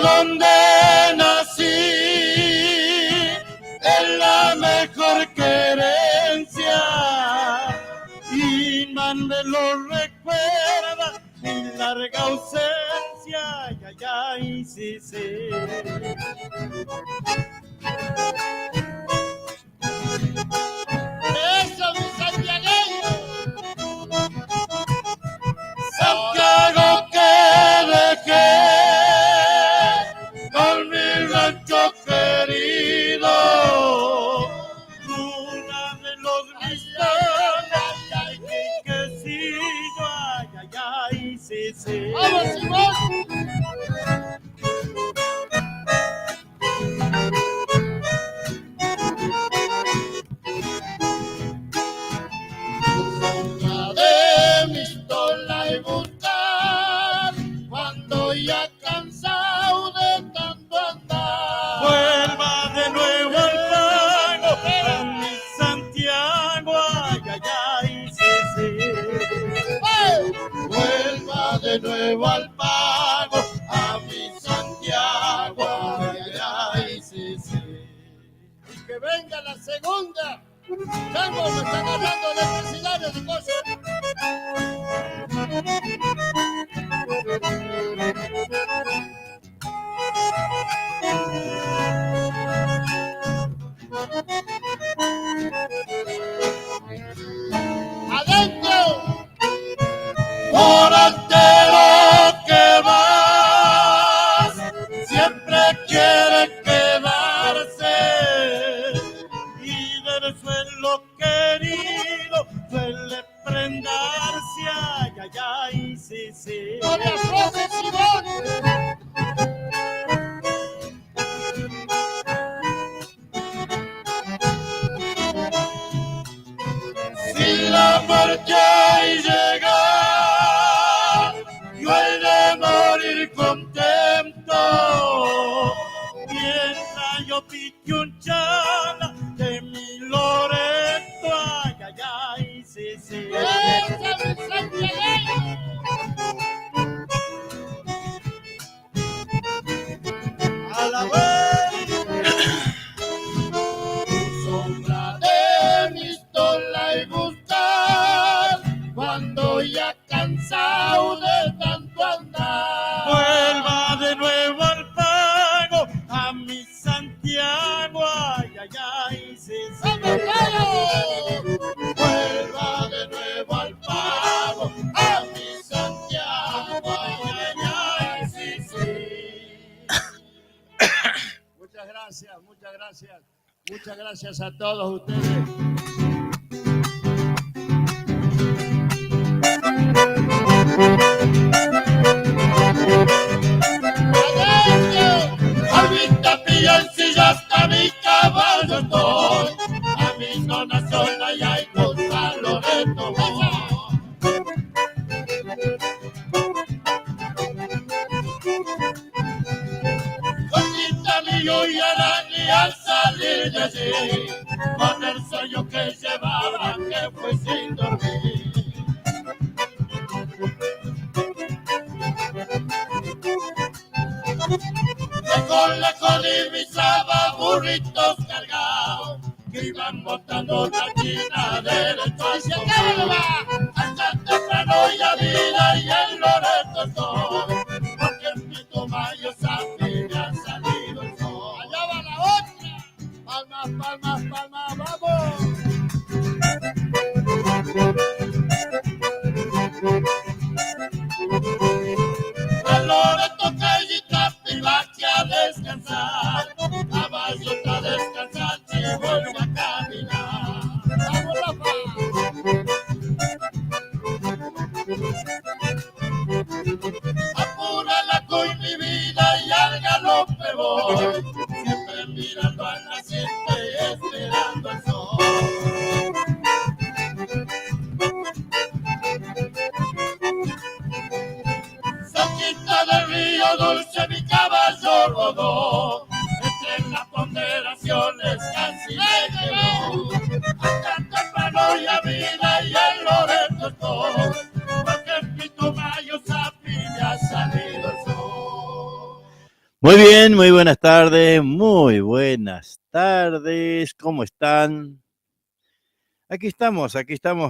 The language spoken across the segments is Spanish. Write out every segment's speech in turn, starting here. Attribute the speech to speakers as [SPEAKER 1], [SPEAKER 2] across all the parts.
[SPEAKER 1] donde nací es la mejor querencia y más me lo recuerda mi larga ausencia. Ay, ay, ay, sí, sí.
[SPEAKER 2] Eso, mi santiagueño.
[SPEAKER 1] Santiago que dejé con mi rancho querido, una de los misiones, ay, que sí, ay, ay, ay, sí, sí.
[SPEAKER 2] ¡Vamos, Simón!
[SPEAKER 1] Sombra de mi pistola y buscar cuando ya cansado de tanto andar. Vuelva de nuevo al pago a mi Santiago, ay, ay, ay, sí, sí. Vuelva de nuevo al pago a mi Santiago, ay, ay, ay, sí, sí.
[SPEAKER 2] Y que venga la segunda. Chango, me están hablando de electricidad y cosas. ¡Adentro!
[SPEAKER 1] Por altero que vas, siempre quiere quedarse y del suelo querido suele prendarse, ay, ay, ay, sí, sí.
[SPEAKER 2] ¡Con las voces, Simón!
[SPEAKER 1] Si la muerte llega, yo he de morir contento, mientras yo pique un chala de mi Loreto, ay, ay, ay, sí, sí.
[SPEAKER 2] ¡Esa, mi santiagueño!
[SPEAKER 1] A la vez, sombra de mi pistola y buscar cuando ya cansado de tanto andar. Vuelva de nuevo al pago a mi Santiago, ay, ay, ay, sí, sí. Vuelva de nuevo al pago a mi Santiago, ay, ay, ay, sí, sí.
[SPEAKER 2] Muchas gracias, muchas gracias. Muchas gracias a todos ustedes.
[SPEAKER 1] Ahorita pillan si ya está mi caballo estoy, a mi zona zona y hay cosa Loreto. Cosita mío y Arani al salir de allí, con el sueño que llevaba que fue sin dormir. Lejos divisaba burritos cargados que iban botando la china derecho al tomar. Hasta temprano ya vida y el Loreto estoy, porque en mi tomayo sabe ya ha salido el sol.
[SPEAKER 2] Allá va la otra. Palmas, palmas, palmas, vamos.
[SPEAKER 1] El Loreto callita y vaya a descansar, caballo a descansar si vuelve a caminar.
[SPEAKER 2] Vamos, Rafa.
[SPEAKER 1] Apura la coy mi vida y al galope voy, siempre mirando al naciente y esperando el sol. Cerquita del río dulce mi caballo rodó, entre las ponderaciones casi me quedó. Hasta temprano ya vida y el Loreto estoy, porque en mi tomayo sapi me ha salido el sol.
[SPEAKER 3] Muy bien, muy buenas tardes, muy buenas tardes, ¿cómo están? Aquí estamos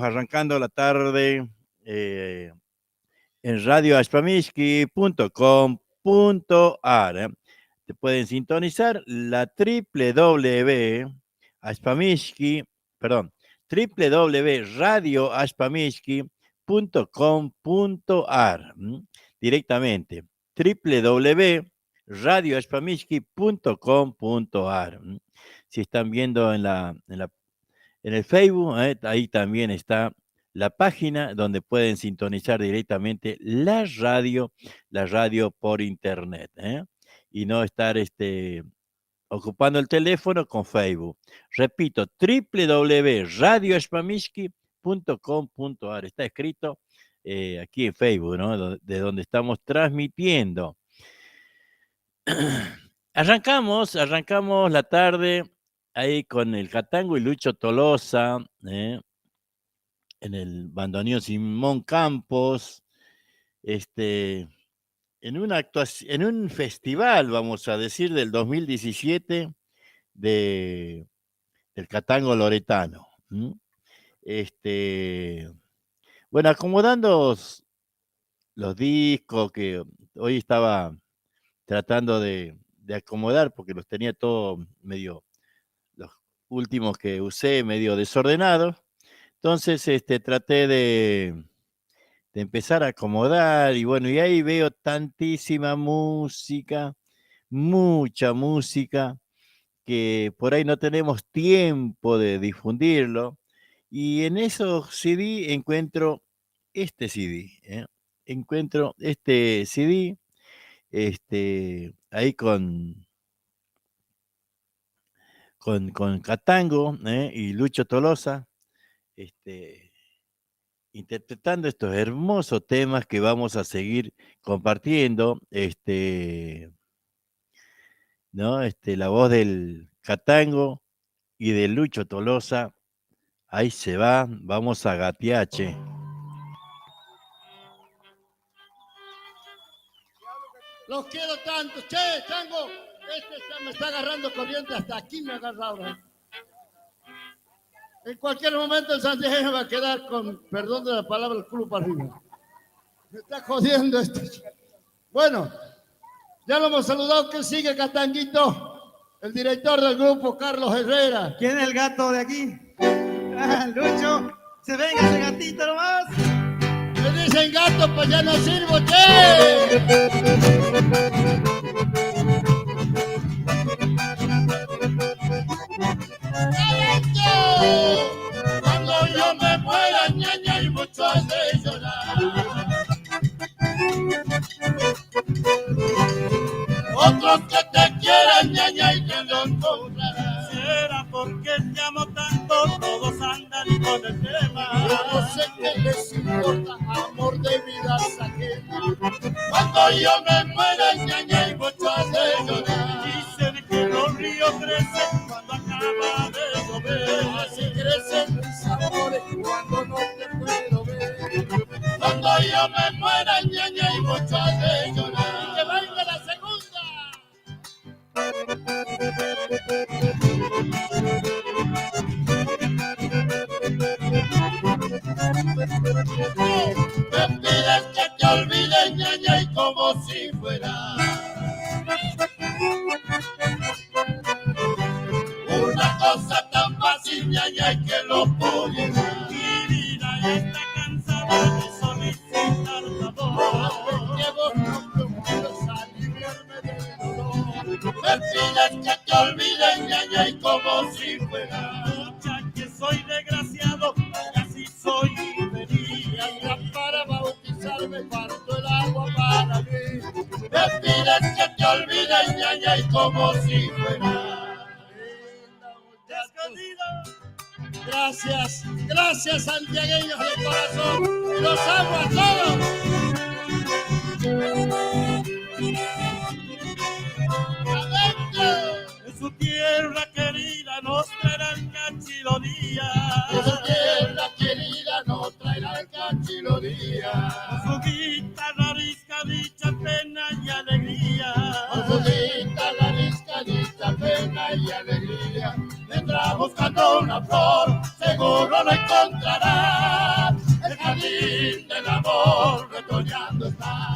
[SPEAKER 3] arrancando la tarde eh, en radioaspamiski.com.ar. Te pueden sintonizar la www.aspamiski, perdón, www.radioaspamiski.com.ar, directamente www.radioaspamiski.com.ar. Si están viendo en el Facebook, ahí también está la página donde pueden sintonizar directamente la radio por internet, y no estar ocupando el teléfono con Facebook. Repito, www.radiospamiski.com.ar. Está escrito aquí en Facebook, ¿no? De donde estamos transmitiendo. Arrancamos la tarde ahí con el Catango y Lucho Tolosa, en el bandoneón Simón Campos, en una actuación, en un festival, vamos a decir, del 2017 del Catango Loretano. Bueno, acomodando los discos que hoy estaba tratando de acomodar porque los tenía todos medio, los últimos que usé medio desordenados. Entonces, traté de empezar a acomodar y bueno, y ahí veo tantísima música, mucha música, que por ahí no tenemos tiempo de difundirlo. Y en esos CD encuentro este CD, encuentro este CD, ahí con Catango, y Lucho Tolosa, interpretando estos hermosos temas que vamos a seguir compartiendo, ¿no? La voz del Catango y de Lucho Tolosa, ahí se va, vamos a gateache.
[SPEAKER 2] Los quiero tanto. Che, Chango, me está agarrando corriente, hasta aquí me agarra ahora. En cualquier momento el Santiago va a quedar con, perdón de la palabra, el culo para arriba. Me está jodiendo esto. Bueno, ya lo hemos saludado. ¿Quién sigue, Catanguito? El director del grupo, Carlos Herrera.
[SPEAKER 4] ¿Quién es el gato de aquí? Ah, Lucho, se venga ese gatito nomás.
[SPEAKER 2] Me dicen gato, pues ya no sirvo, che.
[SPEAKER 1] Cuando yo me muera, ñaña, y mucho has de llorar. Otros que te quieran, ñaña, y que no encontrarás.
[SPEAKER 4] Será porque te amo tanto, todos andan con el tema.
[SPEAKER 2] Yo no sé qué les importa, amor de vidas ajenas.
[SPEAKER 1] Cuando yo me muera, ñaña, y mucho has de llorar.
[SPEAKER 4] Dicen que los ríos crecen cuando acaba de llover.
[SPEAKER 2] Así crecen mis amores cuando no te puedo ver.
[SPEAKER 1] Cuando yo me muera, ñaña, y mucho has de llorar.
[SPEAKER 2] ¡Que venga la segunda!
[SPEAKER 1] Me pides que te olvides, ñaña, y como si fuera una cosa tan fácil, ñaña, y que lo pudiera.
[SPEAKER 4] Mi vida ya está cansada de solicitar favor.
[SPEAKER 2] Que vos no procuras aliviarme del dolor.
[SPEAKER 1] Me pides que te olvides, ñaña, y como si fuera
[SPEAKER 4] Mucha que soy desgraciado y así soy feliz.
[SPEAKER 2] Y hasta para bautizarme parto el agua para mí.
[SPEAKER 1] Me pides que te olvides, ñaña, y como si fuera
[SPEAKER 2] Gracias, gracias santiagueños de corazón. Los amo a todos.
[SPEAKER 4] En su tierra querida nos traerán cachiloría.
[SPEAKER 2] En su tierra querida nos traerán cachiloría.
[SPEAKER 4] Con su guitarra risca dicha, pena y alegría.
[SPEAKER 2] Con su
[SPEAKER 1] buscando una flor, seguro lo encontrará. El jardín del amor retoñando está.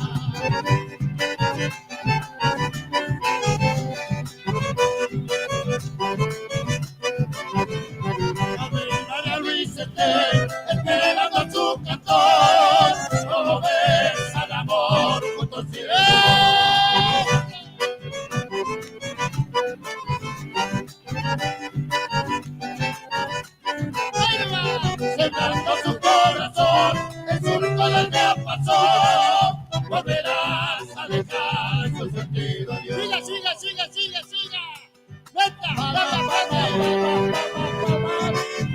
[SPEAKER 1] María Luisa esperando su cantor, como ves al amor junto al cielo. Sembrando su corazón, el surco del diapasón, volverás a dejar su sentido a Dios. Siga, siga, siga, siga, siga. ¡Venta! ¡Vamos!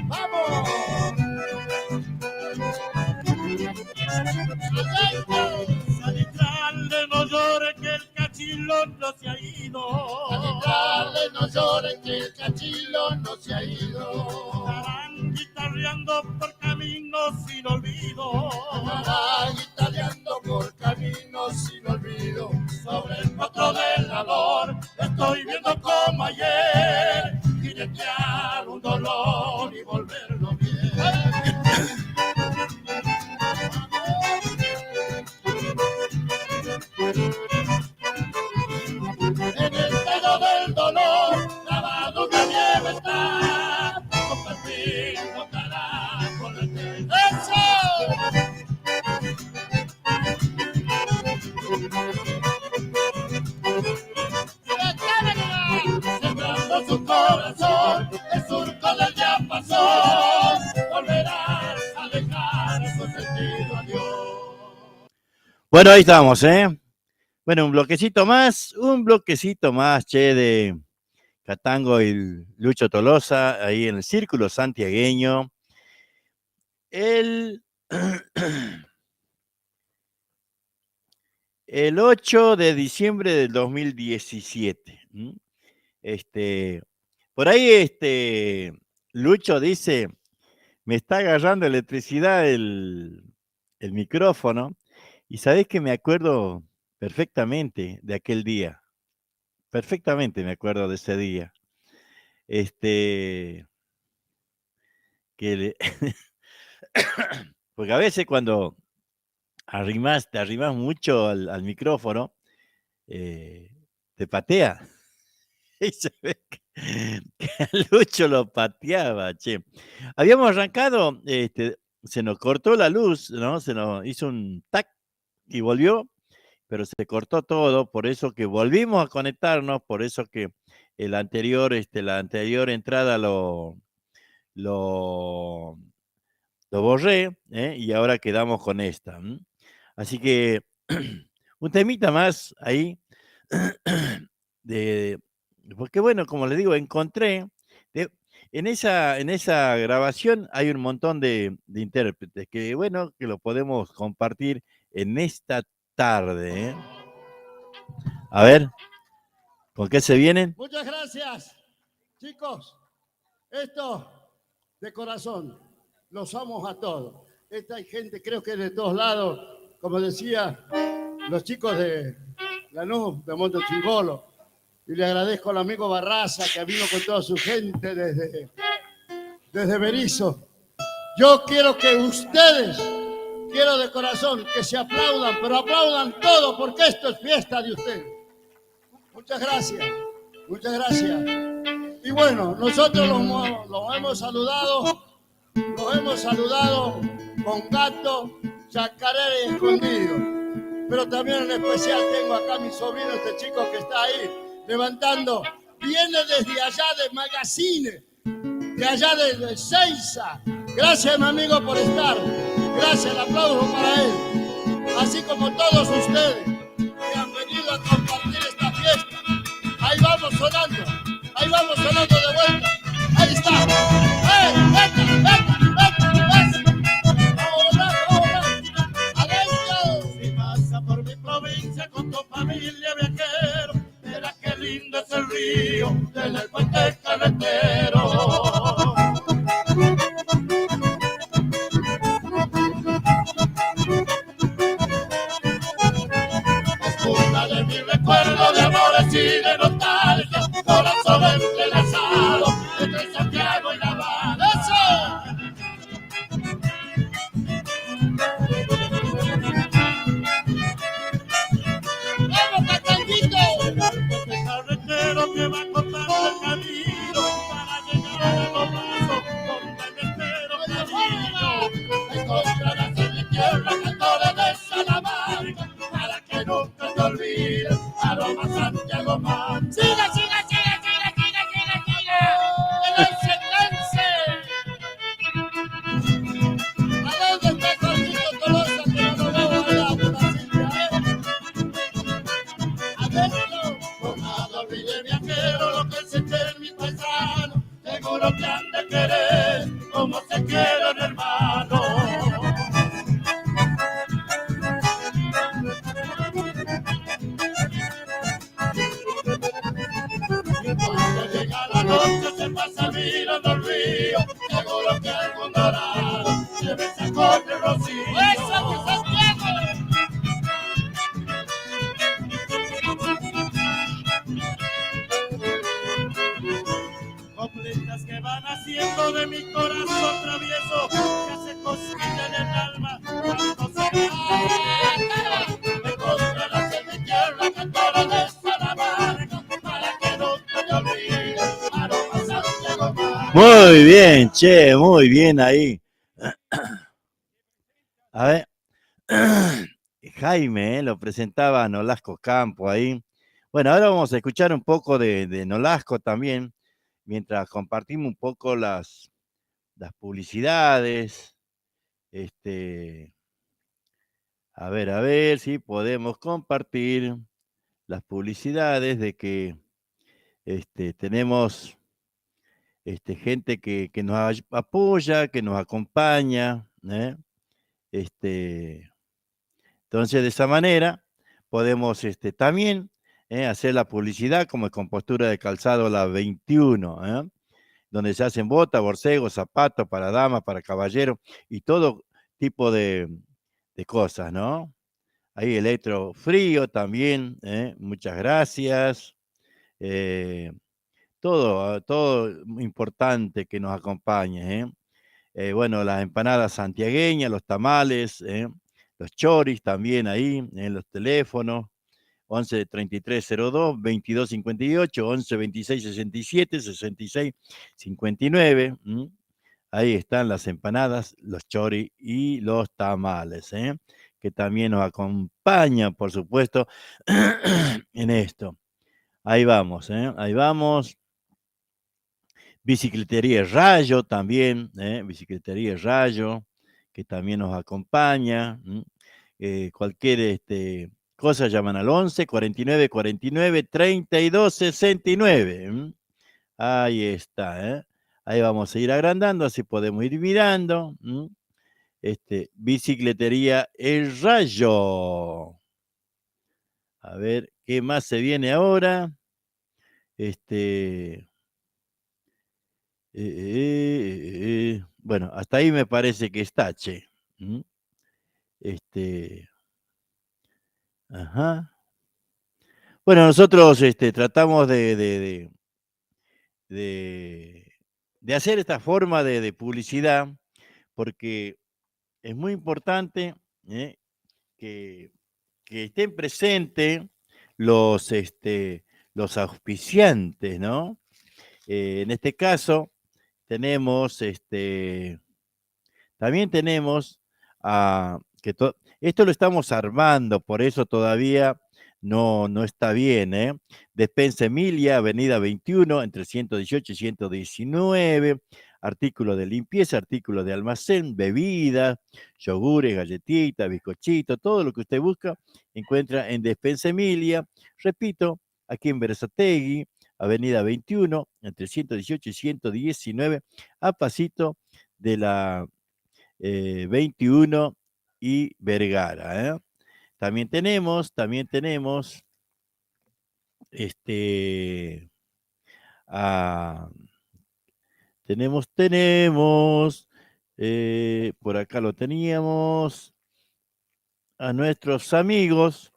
[SPEAKER 1] ¡Vamos! Salitrale, no llore que el cachilón no se ha ido. Salitrale, no llore que el cachilón no se ha ido. Estarán guitarreando por caminos sin olvido. Estarán guitarreando por caminos sin olvido. Sobre el potro del labor estoy viendo como ayer jinetear un dolor y volverlo bien. En el dedo del dolor lavado una nieve está, compartir notará con el tiempo. Sembrando su corazón, el surco del diapasón, volverás a dejar su sentido a Dios.
[SPEAKER 3] Bueno, ahí estamos, ¿eh? Bueno, un bloquecito más, che, de Catango y Lucho Tolosa, ahí en el Círculo Santiagueño. El 8 de diciembre del 2017. Por ahí, Lucho dice, me está agarrando electricidad el micrófono, y sabés que me acuerdo perfectamente de aquel día. Perfectamente me acuerdo de ese día. Porque a veces cuando te arrimas mucho al micrófono, te patea. Y se ve que a Lucho lo pateaba, che. Habíamos arrancado, se nos cortó la luz, ¿no? Se nos hizo un tac y volvió, pero se cortó todo, por eso que volvimos a conectarnos, por eso que la anterior entrada lo borré, y ahora quedamos con esta. Así que un temita más ahí, porque bueno, como les digo, encontré, en esa grabación hay un montón de intérpretes, que bueno, que lo podemos compartir en esta tarde. A ver, ¿con qué se vienen?
[SPEAKER 2] Muchas gracias, chicos. Esto de corazón, los amo a todos. Esta hay gente, creo que de todos lados, como decía, los chicos de Lanús, de Monte Chibolo. Y le agradezco al amigo Barraza que vino con toda su gente desde Berizo. Yo quiero que ustedes, quiero de corazón que se aplaudan, pero aplaudan todo porque esto es fiesta de ustedes. Muchas gracias, muchas gracias. Y bueno, nosotros los hemos saludado con gato, chacarera y escondido. Pero también en especial tengo acá a mi sobrino, este chico que está ahí levantando. Viene desde allá de Magazine, de allá de Ezeiza. Gracias, mi amigo, por estar. Gracias, el aplauso para él. Así como todos ustedes que han venido a compartir esta fiesta. Ahí vamos sonando de vuelta. Ahí está. ¡Vete! ¡Adentro!
[SPEAKER 1] Si pasa por mi provincia con tu familia viajero, verás qué lindo es el río en el puente carretero. Es una de mi recuerdo de amores y de nostalgia, corazón entrelazado entre Santiago encontrarás en mi tierra cantores de Salamanca, para que nunca te olvides, aroma Santiago Man. ¡Siga, siga, siga, siga, siga, siga, siga! ¡El ¿A dónde está Carlito Tolosa? Que no lo veo allá por la Silvia, Adentro, por nada olvide viajero lo que siente mi paisano, seguro que han de querer como se quieren hermano. Cuando llega la noche se pasa mirando el río, seguro que algún dorado se besa con el rocío. ¡Eso, mi Santiago! Completas que van haciendo de mi corazón travieso, que hace cosquilla en el alma cuando se va. Me encontrarás en mi tierra cantora de Salamanca, para que nunca te olvides, aroma Santiago Man.
[SPEAKER 3] Muy bien, che, muy bien ahí. A ver, Jaime, lo presentaba Nolasco Campo ahí. Bueno, ahora vamos a escuchar un poco de Nolasco también, mientras compartimos un poco las publicidades. A ver si podemos compartir las publicidades de que tenemos gente que nos apoya, que nos acompaña, ¿eh? Entonces, de esa manera podemos también hacer la publicidad como Compostura de Calzado La 21, donde se hacen botas, borcegos, zapatos para damas, para caballeros y todo tipo de cosas, ¿no? Ahí Electro Frío también, muchas gracias. Todo importante que nos acompañe, bueno, las empanadas santiagueñas, los tamales, los choris también ahí, en los teléfonos, 11 33 02 22 58, 11 26 67, 66 59. Ahí están las empanadas, los choris y los tamales, que también nos acompañan, por supuesto, en esto. Ahí vamos, ahí vamos. Bicicletería Rayo también, Bicicletería Rayo, que también nos acompaña. Cualquier cosa llaman al 11 49 49 32 69. Ahí está, ahí vamos a ir agrandando, así podemos ir mirando. Bicicletería El Rayo. A ver, ¿qué más se viene ahora? Bueno, hasta ahí me parece que está, che. Ajá. Bueno, nosotros tratamos de hacer esta forma de publicidad porque es muy importante que estén presentes los auspiciantes, ¿no? En este caso, tenemos, también tenemos esto lo estamos armando, por eso todavía no está bien, Despensa Emilia, Avenida 21, entre 118 y 119, artículos de limpieza, artículos de almacén, bebidas, yogures, galletitas, bizcochitos, todo lo que usted busca, encuentra en Despensa Emilia. Repito, aquí en Berazategui, Avenida 21, entre 118 y 119, a pasito de la 21 y Vergara. También tenemos, por acá lo teníamos, a nuestros amigos,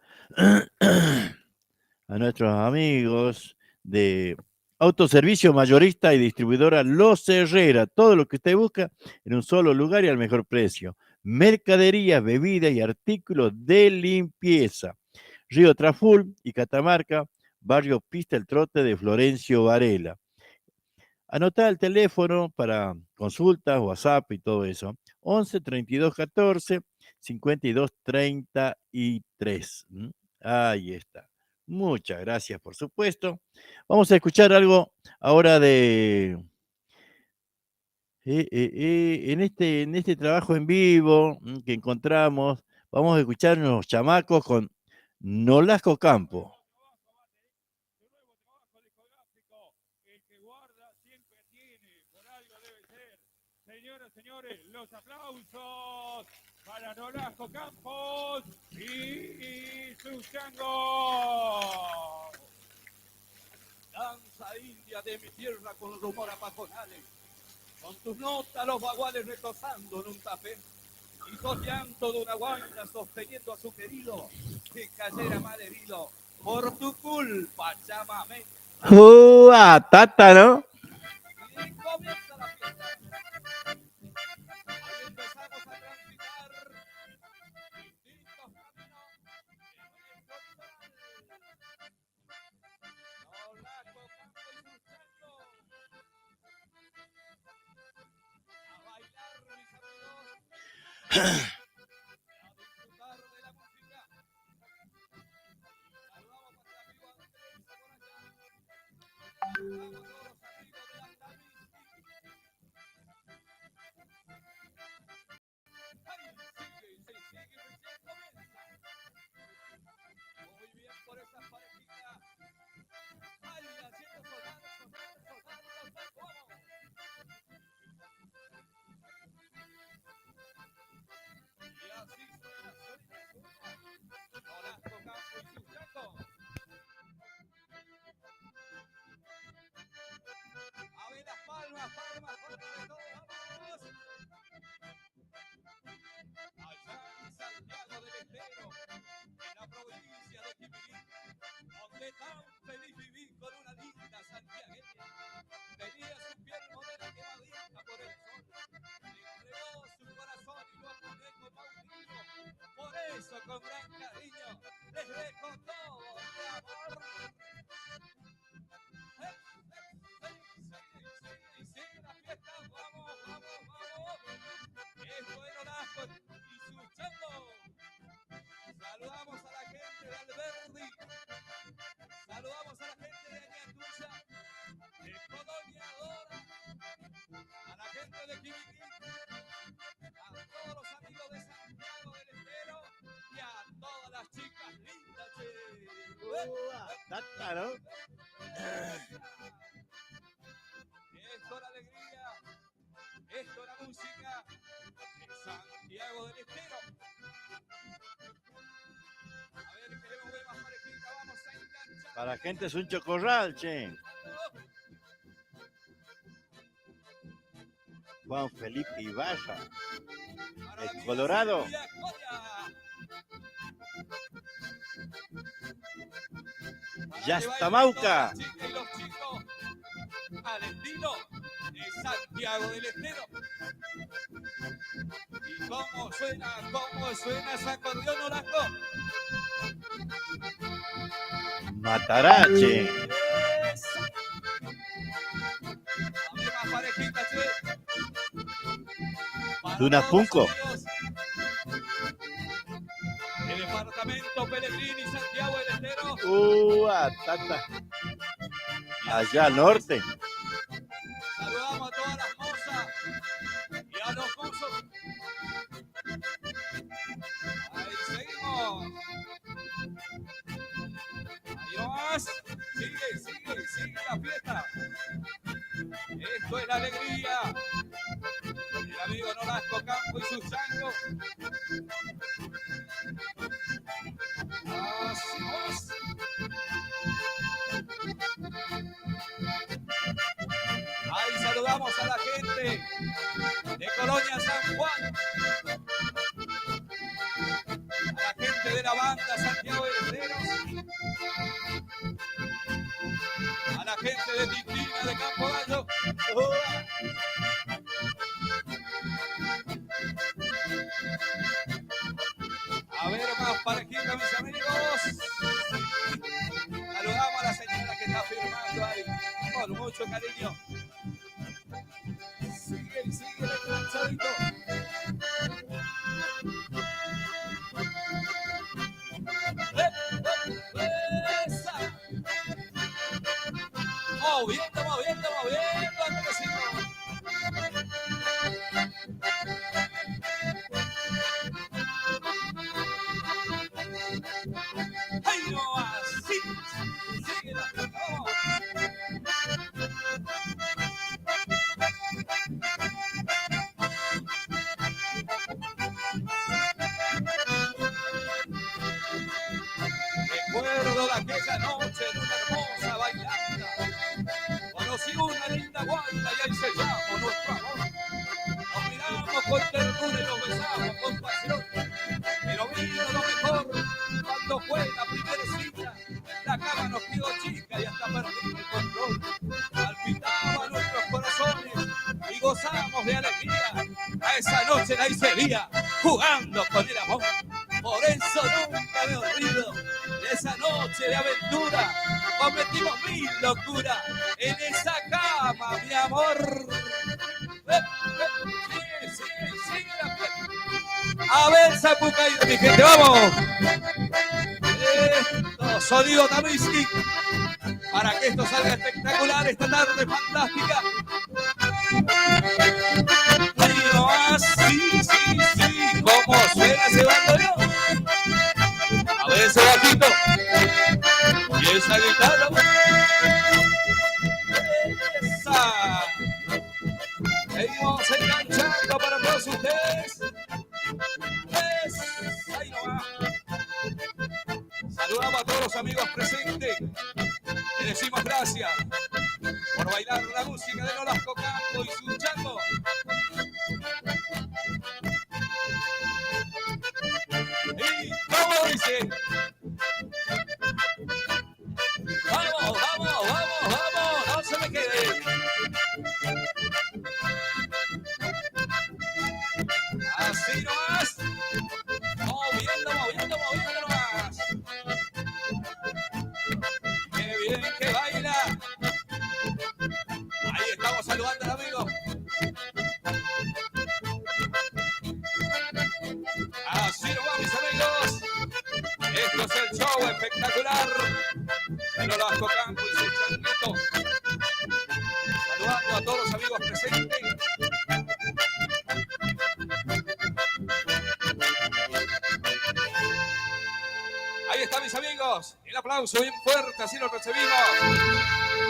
[SPEAKER 3] de Autoservicio Mayorista y Distribuidora Los Herrera. Todo lo que usted busca en un solo lugar y al mejor precio. Mercadería, bebida y artículos de limpieza. Río Traful y Catamarca, Barrio Pista El Trote de Florencio Varela. Anotá el teléfono para consultas, WhatsApp y todo eso. 11 32 14 52 33. Ahí está. Muchas gracias, por supuesto. Vamos a escuchar algo ahora de... en este trabajo en vivo que encontramos, vamos a escuchar unos chamacos con Nolasco Campo.
[SPEAKER 5] Señoras, señores, los aplausos para Nolasco Campos y sus changos. Danza india de mi tierra con rumor apajonales, con tus notas los baguales retozando en un tapé, y sos llanto de una guaina sosteniendo a su querido que cayera mal herido por tu culpa, chámame.
[SPEAKER 3] Tata, ¿no?
[SPEAKER 5] Y comienza la fiesta. Ahí empezamos a transitar distintos caminos en el cultural. Nolasco Campo y sus changos. A bailar, mis amigos. A disfrutar de la música. Saludamos a nuestro amigo Andrés Zagoracha. Saludamos a todos los amigos de Altamis. ¡Ay, sigue, recién comienza! Muy bien por esas parejitas. ¡Ay, haciendo soldados, ¡vamos! Y así suena. Nolasco Campo y sus changos. A ver las palmas de todos, vamos. Allá en Santiago del Estero, en la provincia de Quimirí, donde tan feliz viví con una linda santiagueña. Tenía su piel morena quemadita por el sol, le entregó su corazón y lo apuñé como a un niño. Por eso con gran cariño les dejo todo mi amor. Sigue la fiesta, vamos. Esto es Nolasco y sus changos. Saludamos a la gente de Alberdi. Saludamos a la gente de Añatuya, de Colonia Dora, a la gente de Quimirí, a todos los amigos de Santiago del Estero y a todas las chicas lindas.
[SPEAKER 3] Tata, ¿no?
[SPEAKER 5] Esto es la alegría, esto es la música de Santiago del Estero. A ver, queremos ver más parejitas, vamos a enganchar.
[SPEAKER 3] Para la gente es un chocorral, che. Juan Felipe Ibarra, el Colorado. Yastamauca.
[SPEAKER 5] Y los chicos al estilo de Santiago del Estero. ¿Y cómo suena ese acordeón, Nolasco?
[SPEAKER 3] Matarache.
[SPEAKER 5] A ver más parejitas, che. Para
[SPEAKER 3] Tunapunco.
[SPEAKER 5] todos los amigos del departamento Pellegrini, Santiago del Estero.
[SPEAKER 3] Tata. Allá al norte.
[SPEAKER 5] Saludamos a todas las mozas y a los mozos. Ahí seguimos. Ahí nomás. Sigue la fiesta. Esto es la alegría. El amigo Nolasco Campo y sus changos. Así es. Ahí saludamos a la gente de Colonia San Juan, a la gente de la banda Santiago del Estero, a la gente de Titina de Campo Gallo. A ver más parejitas, mis amigos. Saludamos a la señora que está firmando ahí con mucho cariño. Sigue el enganchadito. recuerdo de aquella noche en una hermosa bailanta. Conocí una linda guaita y ahí se llama nuestro amor. Nos miramos con ternura y nos besamos con pasión. Pero vino lo mejor cuando fue la primera cita. La cama nos quedó chica y hasta perdimos el control. Palpitaban nuestros corazones y gozamos de alegría. A esa noche la hice día, jugando con el amor. Por eso nunca me olvido de esa noche de aventura. Cometimos mil locuras en esa cama, mi amor. Sí, la fiesta. A ver, Zapucay, mi gente, vamos. Esto, sonido Tamiski, para que esto salga espectacular esta tarde fantástica. Pero así, sí, como suena ese bandoneón. A ver ese bajito y esa guitarra. Esa. Seguimos enganchando para todos ustedes. Ahí nomás. Saludamos a todos los amigos presentes. Le decimos gracias por bailar la música de Nolasco Campo y su chango. Y ¿cómo dice? Vamos, no se me quede. Así nomás. Moviendo nomás. Qué bien que baila. Ahí estamos saludando al amigo. Así nomás, mis amigos. Esto es el show espectacular de Nolasco Campo y su changuito. Saludando a todos los amigos presentes. Ahí está, mis amigos. El aplauso bien fuerte, así lo recibimos.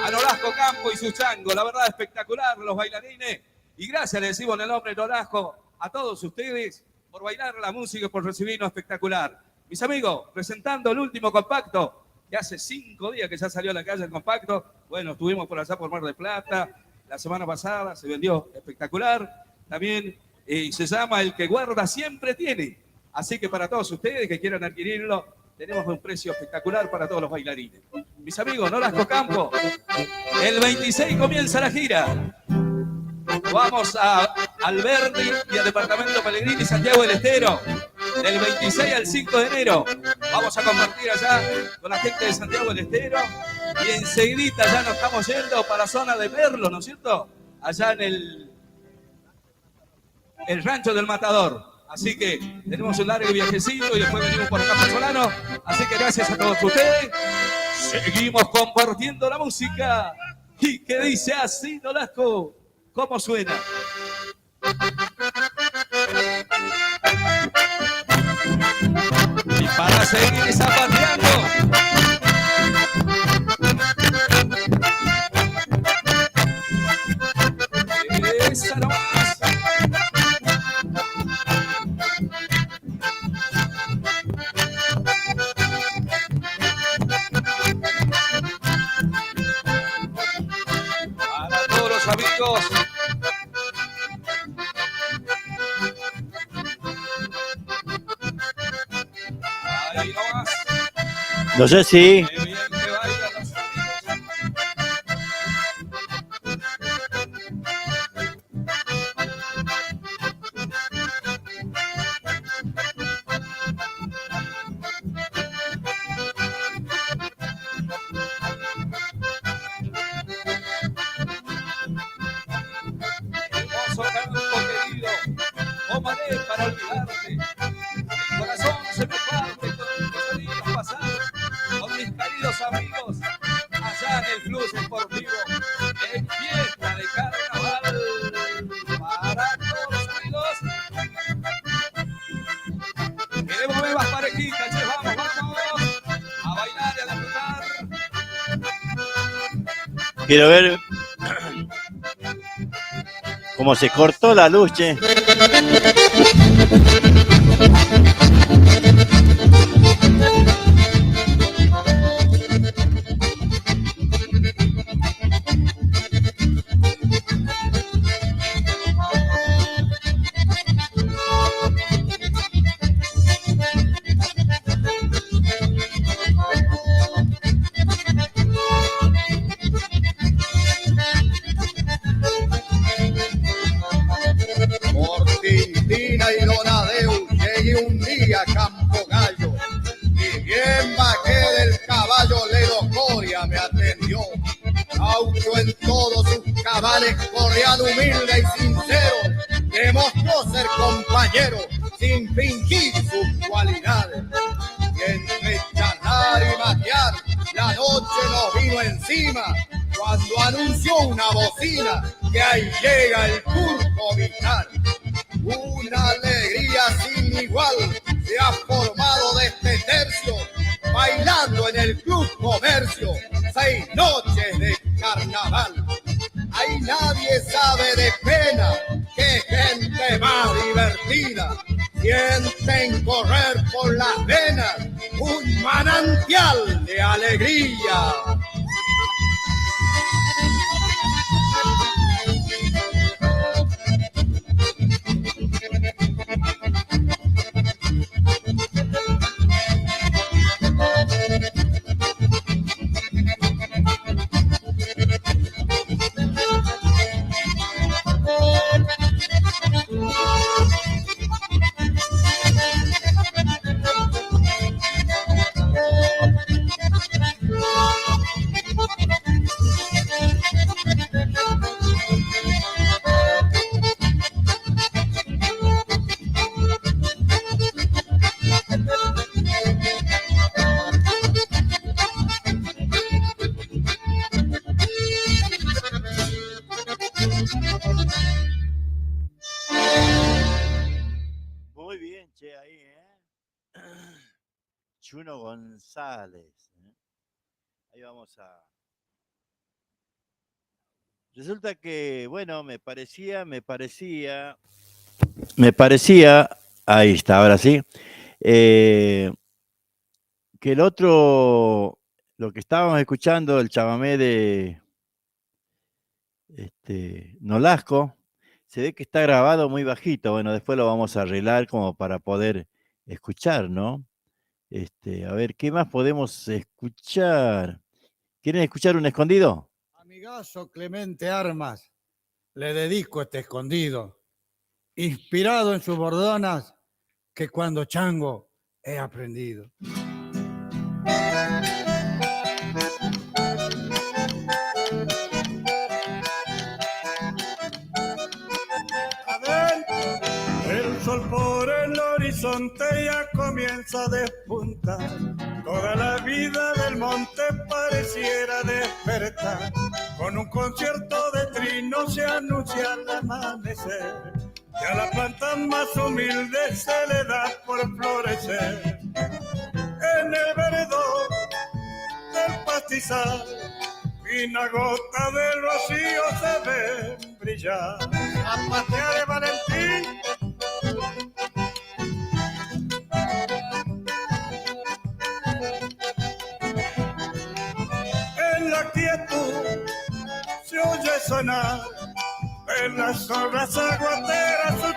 [SPEAKER 5] A Nolasco Campo y su chango. La verdad, espectacular, los bailarines. Y gracias, le decimos en el nombre de Nolasco a todos ustedes por bailar la música y por recibirnos espectacular. Mis amigos, presentando el último compacto, que hace 5 días que ya salió a la calle el compacto. Bueno, estuvimos por allá por Mar del Plata. La semana pasada se vendió espectacular. También se llama El que guarda siempre tiene. Así que para todos ustedes que quieran adquirirlo, tenemos un precio espectacular para todos los bailarines. Mis amigos, Nolasco Campo, el 26 comienza la gira. Vamos a Alberdi y al departamento Pellegrini y Santiago del Estero. Del 26 al 5 de enero. Vamos a compartir allá con la gente de Santiago del Estero. Y enseguida ya nos estamos yendo para la zona de Merlo, ¿no es cierto? Allá en el rancho del Matador. Así que tenemos un largo viajecito y después venimos por acá por Solano. Así que gracias a todos ustedes. Seguimos compartiendo la música. Y que dice así, Nolasco. ¿Cómo suena? Y para seguir zapateando. Esa nomás. Para todos los amigos. Ahí nomás.
[SPEAKER 3] No sé si.
[SPEAKER 5] Qué bien que bailan los amigos. Hermoso canto querido, ¿cómo haré para olvidarte? El corazón se me parte con tus días pasados, con mis queridos amigos, allá en el Plus Esportivo, en fiesta de carnaval, para todos los amigos. Queremos ver más parejitas, che, vamos, a bailar y a disfrutar.
[SPEAKER 3] Quiero ver cómo se cortó la luz, che.
[SPEAKER 6] Carnaval escorreal, humilde y sincero, demostró ser compañero sin fingir sus cualidades. Y entre charlar y matear, la noche nos vino encima cuando anunció una bocina que ahí llega el turco vital. Una alegría sin igual se ha formado de este tercio, bailando en el Club Comercio 6 noches de carnaval. Ahí nadie sabe de pena, qué gente más divertida. Sienten correr por las venas un manantial de alegría.
[SPEAKER 3] Muy bien, che, ahí, ¿eh? Chuno González. Ahí vamos a... Resulta que, bueno, me parecía, ahí está, ahora sí, que el otro, lo que estábamos escuchando, el chamamé de Nolasco, se ve que está grabado muy bajito. Bueno, después lo vamos a arreglar como para poder escuchar, ¿no? A ver, ¿qué más podemos escuchar? ¿Quieren escuchar un escondido?
[SPEAKER 7] Amigazo Clemente Armas, le dedico este escondido, inspirado en sus bordonas que cuando chango he aprendido.
[SPEAKER 8] El sol por el horizonte ya comienza a despuntar. Toda la vida del monte pareciera despertar. Con un concierto de trino se anuncia el amanecer. Y a la planta más humilde se le da por florecer. En el veredor del pastizal, fina gota de rocío se ve brillar. La patria de Valentín. En la quietud se oye sonar de las horas aguateras su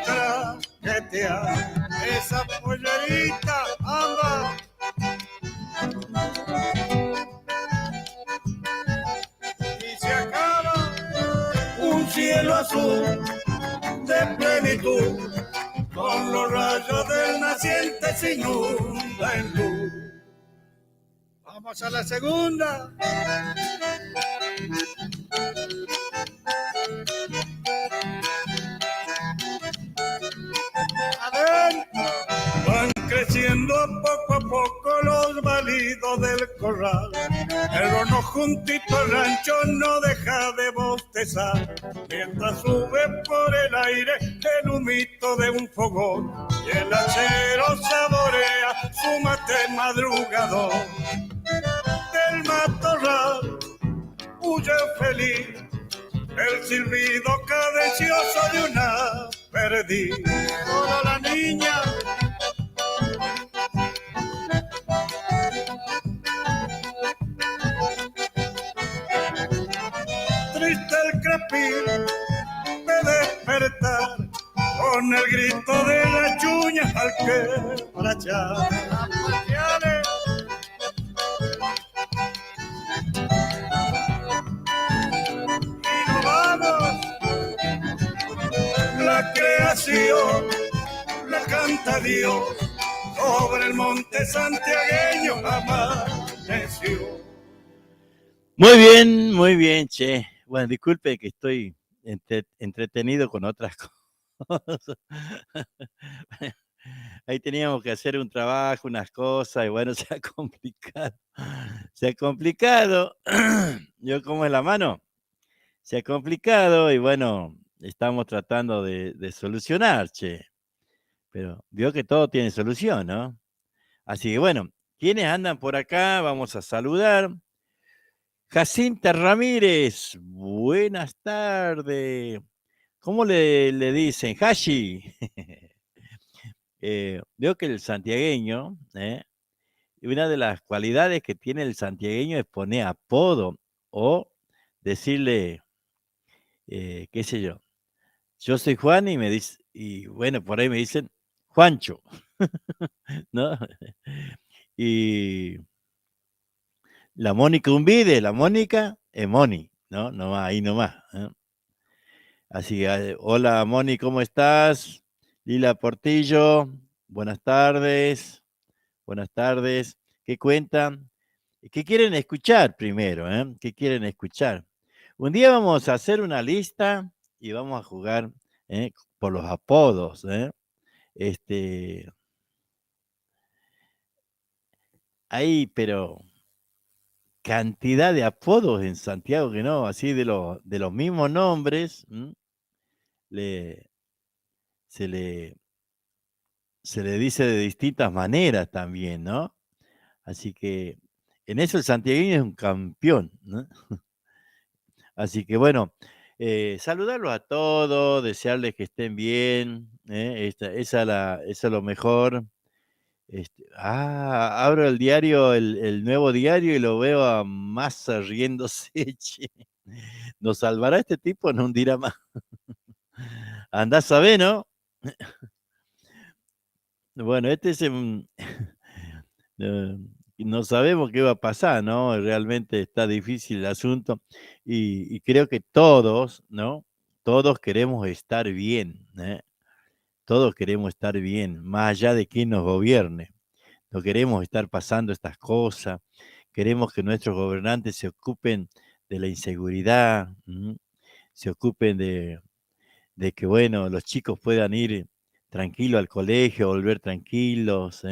[SPEAKER 8] traquetear. Esa pollerita anda. Y se acaba un cielo azul de plenitud, con los rayos del naciente se inunda en luz. Vamos a la segunda. Van creciendo poco a poco los balidos del corral. El horno juntito al rancho no deja de bostezar, mientras sube por el aire el humito de un fogón y el hachero saborea su mate madrugador. Del matorral huye feliz el silbido cadencioso de una perdiz. Toda la niña triste el crepir de despertar, con el grito de la chuña al que brachar. Y nos vamos. La creación la canta Dios, sobre el monte santiagueño amaneció.
[SPEAKER 3] Muy bien, che. Bueno, disculpe que estoy entretenido con otras cosas. Ahí teníamos que hacer un trabajo, unas cosas, y bueno, se ha complicado. Se ha complicado. Yo como es la mano, se ha complicado y bueno, estamos tratando de solucionar, che. Pero vio que todo tiene solución, ¿no? Así que bueno, ¿quiénes andan por acá? Vamos a saludar. Jacinta Ramírez, buenas tardes. ¿Cómo le dicen? Hashi. Veo que el santiagueño, una de las cualidades que tiene el santiagueño es poner apodo o decirle, qué sé yo soy Juan y me dice, y bueno, por ahí me dicen Juancho, ¿no? Y la Mónica Umbide, la Mónica es Moni, ¿no? Nomás, ahí nomás. Así que, hola Moni, ¿cómo estás? Lila Portillo, buenas tardes. Buenas tardes. ¿Qué cuentan? ¿Qué quieren escuchar primero? ¿Qué quieren escuchar? Un día vamos a hacer una lista y vamos a jugar por los apodos. Hay, pero cantidad de apodos en Santiago que no, así de los mismos nombres, le, se le dice de distintas maneras también, ¿no? Así que en eso el santiagueño es un campeón, ¿no? Así que bueno, saludarlos a todos, desearles que estén bien, esa es lo mejor. Abro el diario, el nuevo diario y lo veo a Massa riéndose. Che. ¿Nos salvará este tipo? No dirá más. Andás a ver, ¿no? Bueno, este es no sabemos qué va a pasar, ¿no? Realmente está difícil el asunto y creo que todos, ¿no? Todos queremos estar bien, Todos queremos estar bien, más allá de quién nos gobierne. No queremos estar pasando estas cosas, queremos que nuestros gobernantes se ocupen de la inseguridad, se ocupen de que, bueno, los chicos puedan ir tranquilos al colegio, volver tranquilos,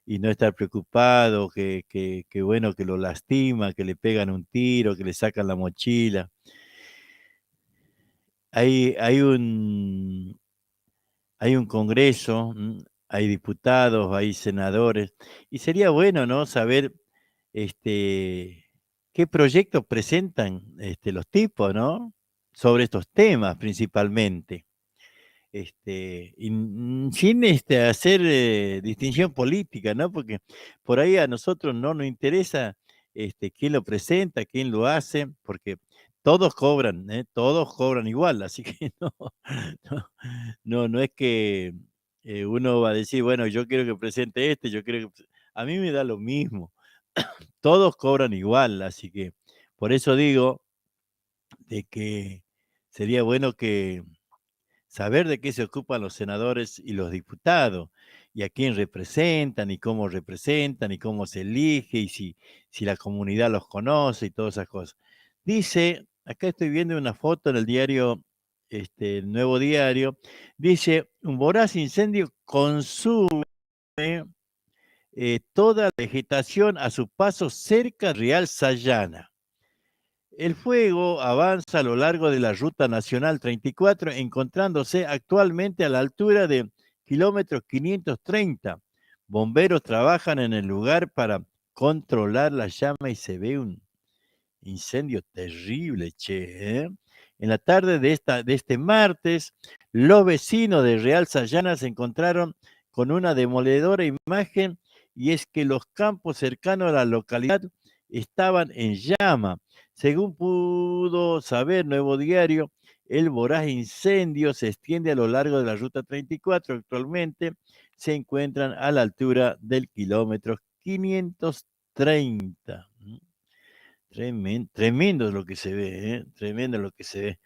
[SPEAKER 3] y no estar preocupado, que bueno, que lo lastima, que le pegan un tiro, que le sacan la mochila. Hay un congreso, hay diputados, hay senadores, y sería bueno, ¿no? Saber qué proyectos presentan los tipos, ¿no? Sobre estos temas principalmente. Sin hacer distinción política, ¿no? Porque por ahí a nosotros no nos interesa quién lo presenta, quién lo hace, porque todos cobran igual, así que no es que uno va a decir, bueno, yo quiero que presente yo quiero que... A mí me da lo mismo, todos cobran igual, así que por eso digo de que sería bueno que saber de qué se ocupan los senadores y los diputados, y a quién representan, y cómo se elige, y si la comunidad los conoce y todas esas cosas. Dice, acá estoy viendo una foto en el diario, el Nuevo Diario, dice, un voraz incendio consume toda la vegetación a su paso cerca de Real Sayana. El fuego avanza a lo largo de la Ruta Nacional 34, encontrándose actualmente a la altura de kilómetro 530. Bomberos trabajan en el lugar para controlar la llama y se ve un incendio terrible, che. En la tarde de este martes, los vecinos de Real Sayana se encontraron con una demoledora imagen, y es que los campos cercanos a la localidad estaban en llama. Según pudo saber Nuevo Diario, el voraz incendio se extiende a lo largo de la Ruta 34. Actualmente se encuentran a la altura del kilómetro 530. Tremendo lo que se ve, tremendo lo que se ve.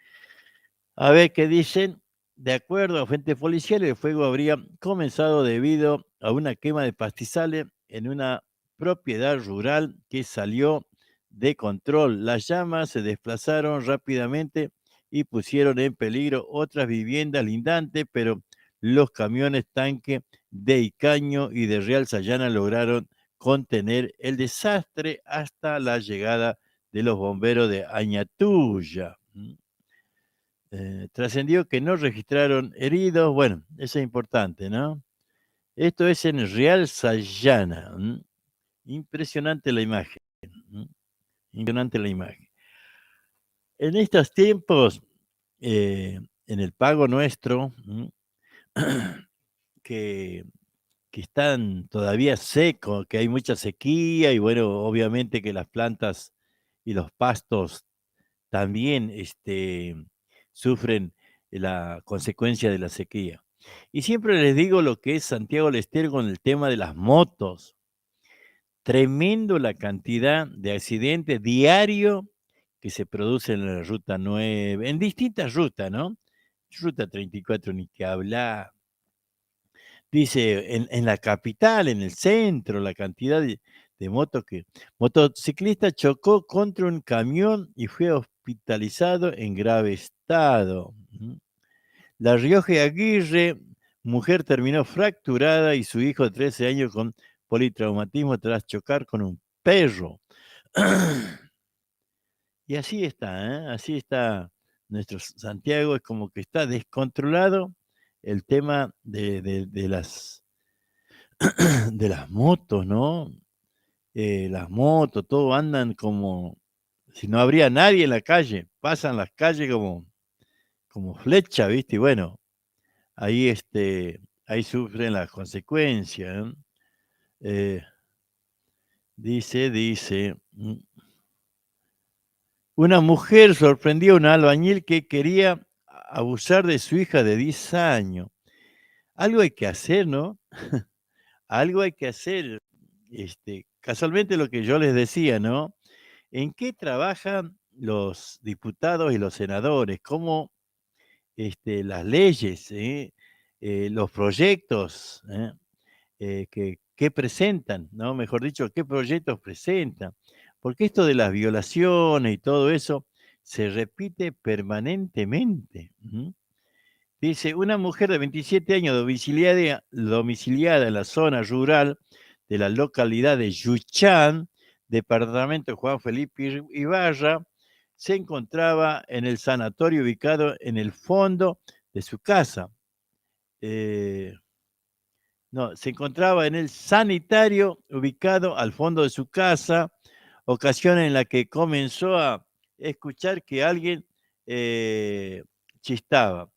[SPEAKER 3] A ver qué dicen. De acuerdo a fuentes policiales, el fuego habría comenzado debido a una quema de pastizales en una propiedad rural que salió de control. Las llamas se desplazaron rápidamente y pusieron en peligro otras viviendas lindantes, pero los camiones tanque de Icaño y de Real Sayana lograron contener el desastre hasta la llegada de los bomberos de Añatuya. Trascendió que no registraron heridos. Bueno, eso es importante, ¿no? Esto es en Real Sayana. Impresionante la imagen. Impresionante la imagen. En estos tiempos, en el Pago Nuestro, que están todavía secos, que hay mucha sequía y bueno, obviamente que las plantas y los pastos también sufren la consecuencia de la sequía. Y siempre les digo lo que es Santiago del Estero con el tema de las motos. Tremendo la cantidad de accidentes diarios que se producen en la Ruta 9, en distintas rutas, ¿no? Ruta 34 ni que hablar. Dice, en la capital, en el centro, la cantidad de motos que... Motociclista chocó contra un camión y fue hospitalizado en grave estado. La Rioja y Aguirre, mujer terminó fracturada y su hijo de 13 años con politraumatismo tras chocar con un perro. Y así está, así está nuestro Santiago, es como que está descontrolado el tema de las motos, ¿no? Las motos, todo andan como si no habría nadie en la calle, pasan las calles como flecha, ¿viste? Y bueno, ahí, ahí sufren las consecuencias. Dice, una mujer sorprendió a un albañil que quería abusar de su hija de 10 años. Algo hay que hacer, ¿no? Algo hay que hacer. Casualmente lo que yo les decía, ¿no? ¿En qué trabajan los diputados y los senadores? ¿Cómo las leyes, los proyectos que presentan, ¿no? Mejor dicho, ¿qué proyectos presentan? Porque esto de las violaciones y todo eso se repite permanentemente. Dice, una mujer de 27 años domiciliada en la zona rural de la localidad de Yuchán, departamento de Juan Felipe Ibarra, se encontraba en el sanatorio ubicado en el fondo de su casa. Se encontraba en el sanitario ubicado al fondo de su casa, ocasión en la que comenzó a escuchar que alguien chistaba.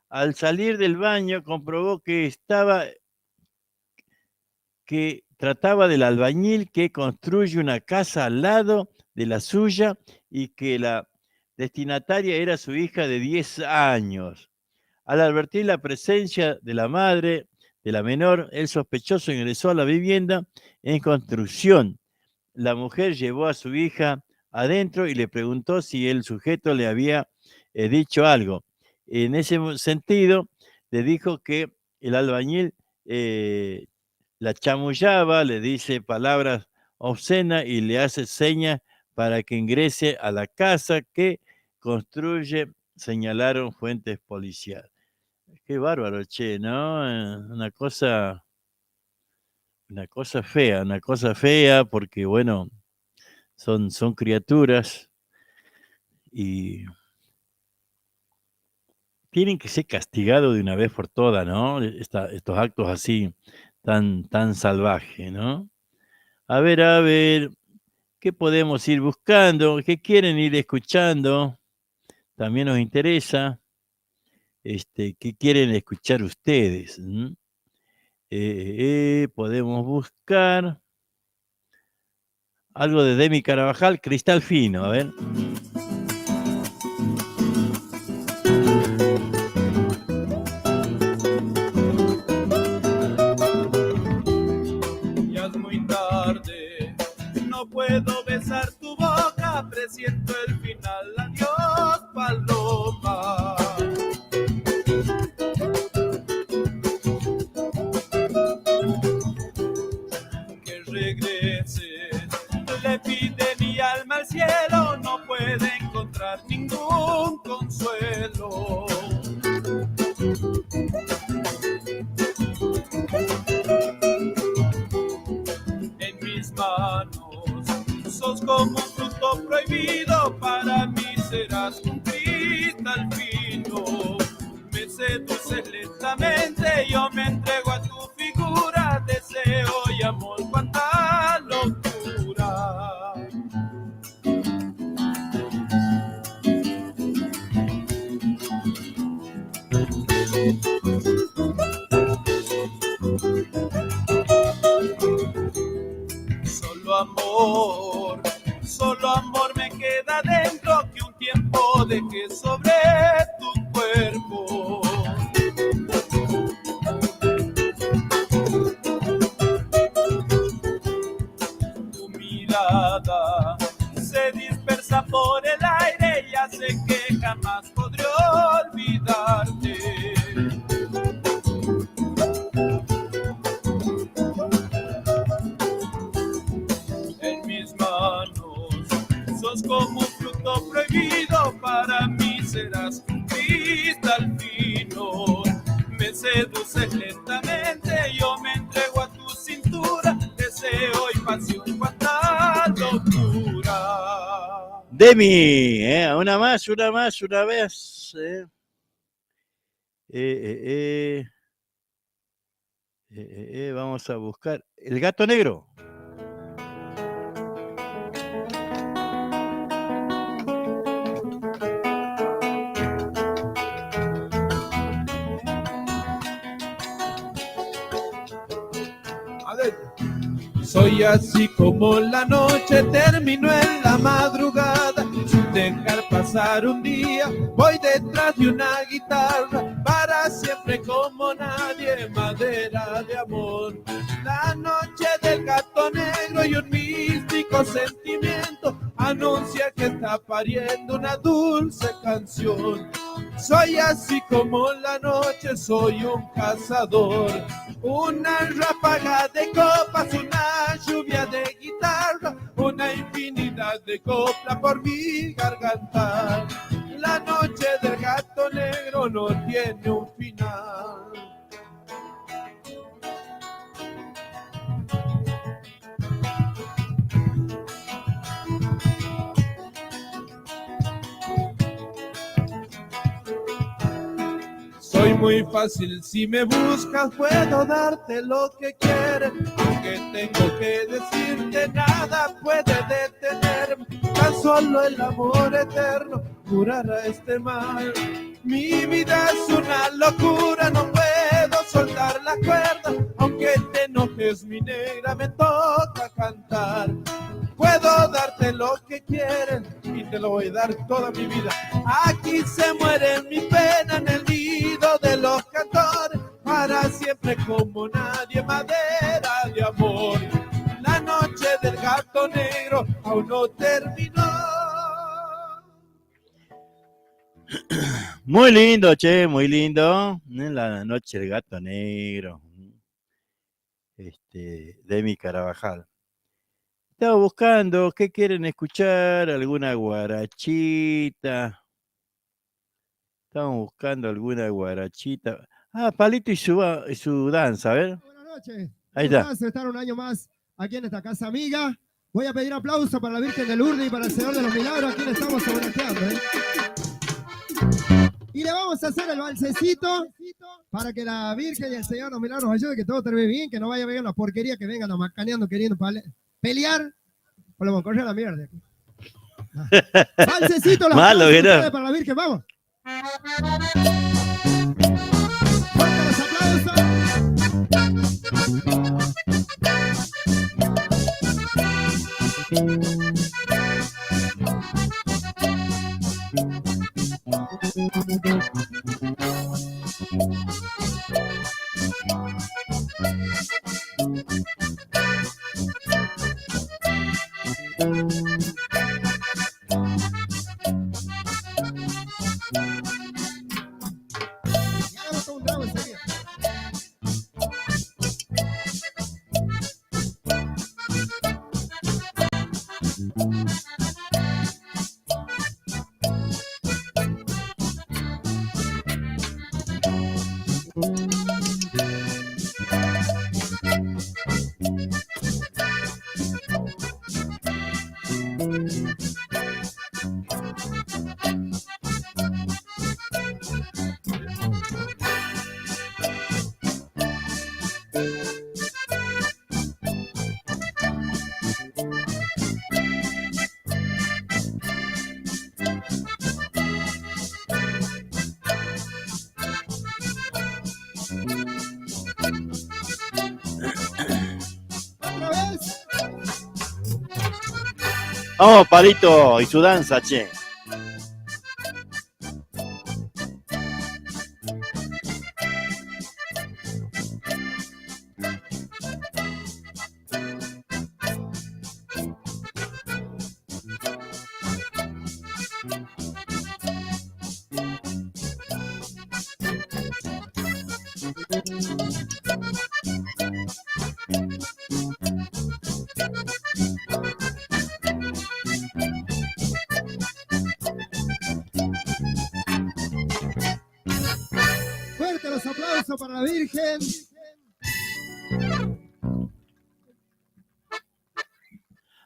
[SPEAKER 3] Al salir del baño comprobó que trataba del albañil que construye una casa al lado de la suya y que la destinataria era su hija de 10 años. Al advertir la presencia de la madre de la menor, el sospechoso ingresó a la vivienda en construcción. La mujer llevó a su hija adentro y le preguntó si el sujeto le había dicho algo. En ese sentido, le dijo que el albañil la chamullaba, le dice palabras obscenas y le hace señas para que ingrese a la casa que construye, señalaron fuentes policiales. Qué bárbaro, che, ¿no? Una cosa fea, porque bueno, son criaturas y tienen que ser castigados de una vez por todas, ¿no? Estos actos así tan salvajes, ¿no? A ver, ¿qué podemos ir buscando? ¿Qué quieren ir escuchando? También nos interesa, ¿qué quieren escuchar ustedes? Podemos buscar algo de Demi Carabajal, Cristal Fino, a ver.
[SPEAKER 5] Ya es muy tarde, no puedo besar tu boca, presiento el final, adiós paloma. Que regrese, le pide mi alma al
[SPEAKER 9] lentamente, yo me entrego a tu figura, deseo y amor, cuánta locura. Solo amor me queda dentro, que un tiempo dejé sobre tu cuerpo. Tu mirada se dispersa por el aire y hace que jamás podré olvidarte. Sos como un fruto prohibido, para mí serás un cristal fino. Me seduces lentamente, yo me entrego a tu cintura, deseo y pasión, cuánta locura.
[SPEAKER 3] Demi, una vez. Vamos a buscar El Gato Negro.
[SPEAKER 9] Soy así como la noche terminó en la madrugada, sin dejar pasar un día, voy detrás de una guitarra, para siempre como nadie, madera de amor. La noche del gato negro y un místico sentimiento anuncia que está pariendo una dulce canción. Soy así como la noche, soy un cazador, una ráfaga de copas, una lluvia de guitarra, una infinidad de copla por mi garganta. La noche del gato negro no tiene un final. Soy muy fácil, si me buscas puedo darte lo que quieres, aunque tengo que decirte nada puede detenerme, tan solo el amor eterno curará este mal. Mi vida es una locura, no puedo soltar la cuerda, aunque te enojes mi negra me toca cantar. Puedo darte lo que quieres y te lo voy a dar toda mi vida. Aquí se muere mi pena en el nido de los cantores, para siempre como nadie, madera de amor. La noche del gato negro aún no terminó.
[SPEAKER 3] Muy lindo, che, muy lindo. La noche del gato negro. Demi Carabajal. Estaba buscando, ¿qué quieren escuchar? ¿Alguna guarachita? Estamos buscando alguna guarachita. Ah, Palito y su danza, a ver.
[SPEAKER 10] Buenas noches.
[SPEAKER 3] Ahí está.
[SPEAKER 10] Vamos a estar un año más aquí en esta casa amiga. Voy a pedir aplauso para la Virgen de Lourdes y para el Señor de los Milagros, a quien estamos homenajeando. Y le vamos a hacer el balsecito para que la Virgen y el Señor de los Milagros nos ayuden, que todo termine bien, que no vaya a venir una porquería, que vengan macaneando, queriendo pelear. Pues lo vamos a correr a la mierda. Balsecito, los
[SPEAKER 3] malo, que no.
[SPEAKER 10] para la Virgen, vamos. Fuerte los aplausos. Otra vez.
[SPEAKER 3] Vamos, Palito, y su danza, che.
[SPEAKER 10] Fuerte los aplausos para la Virgen.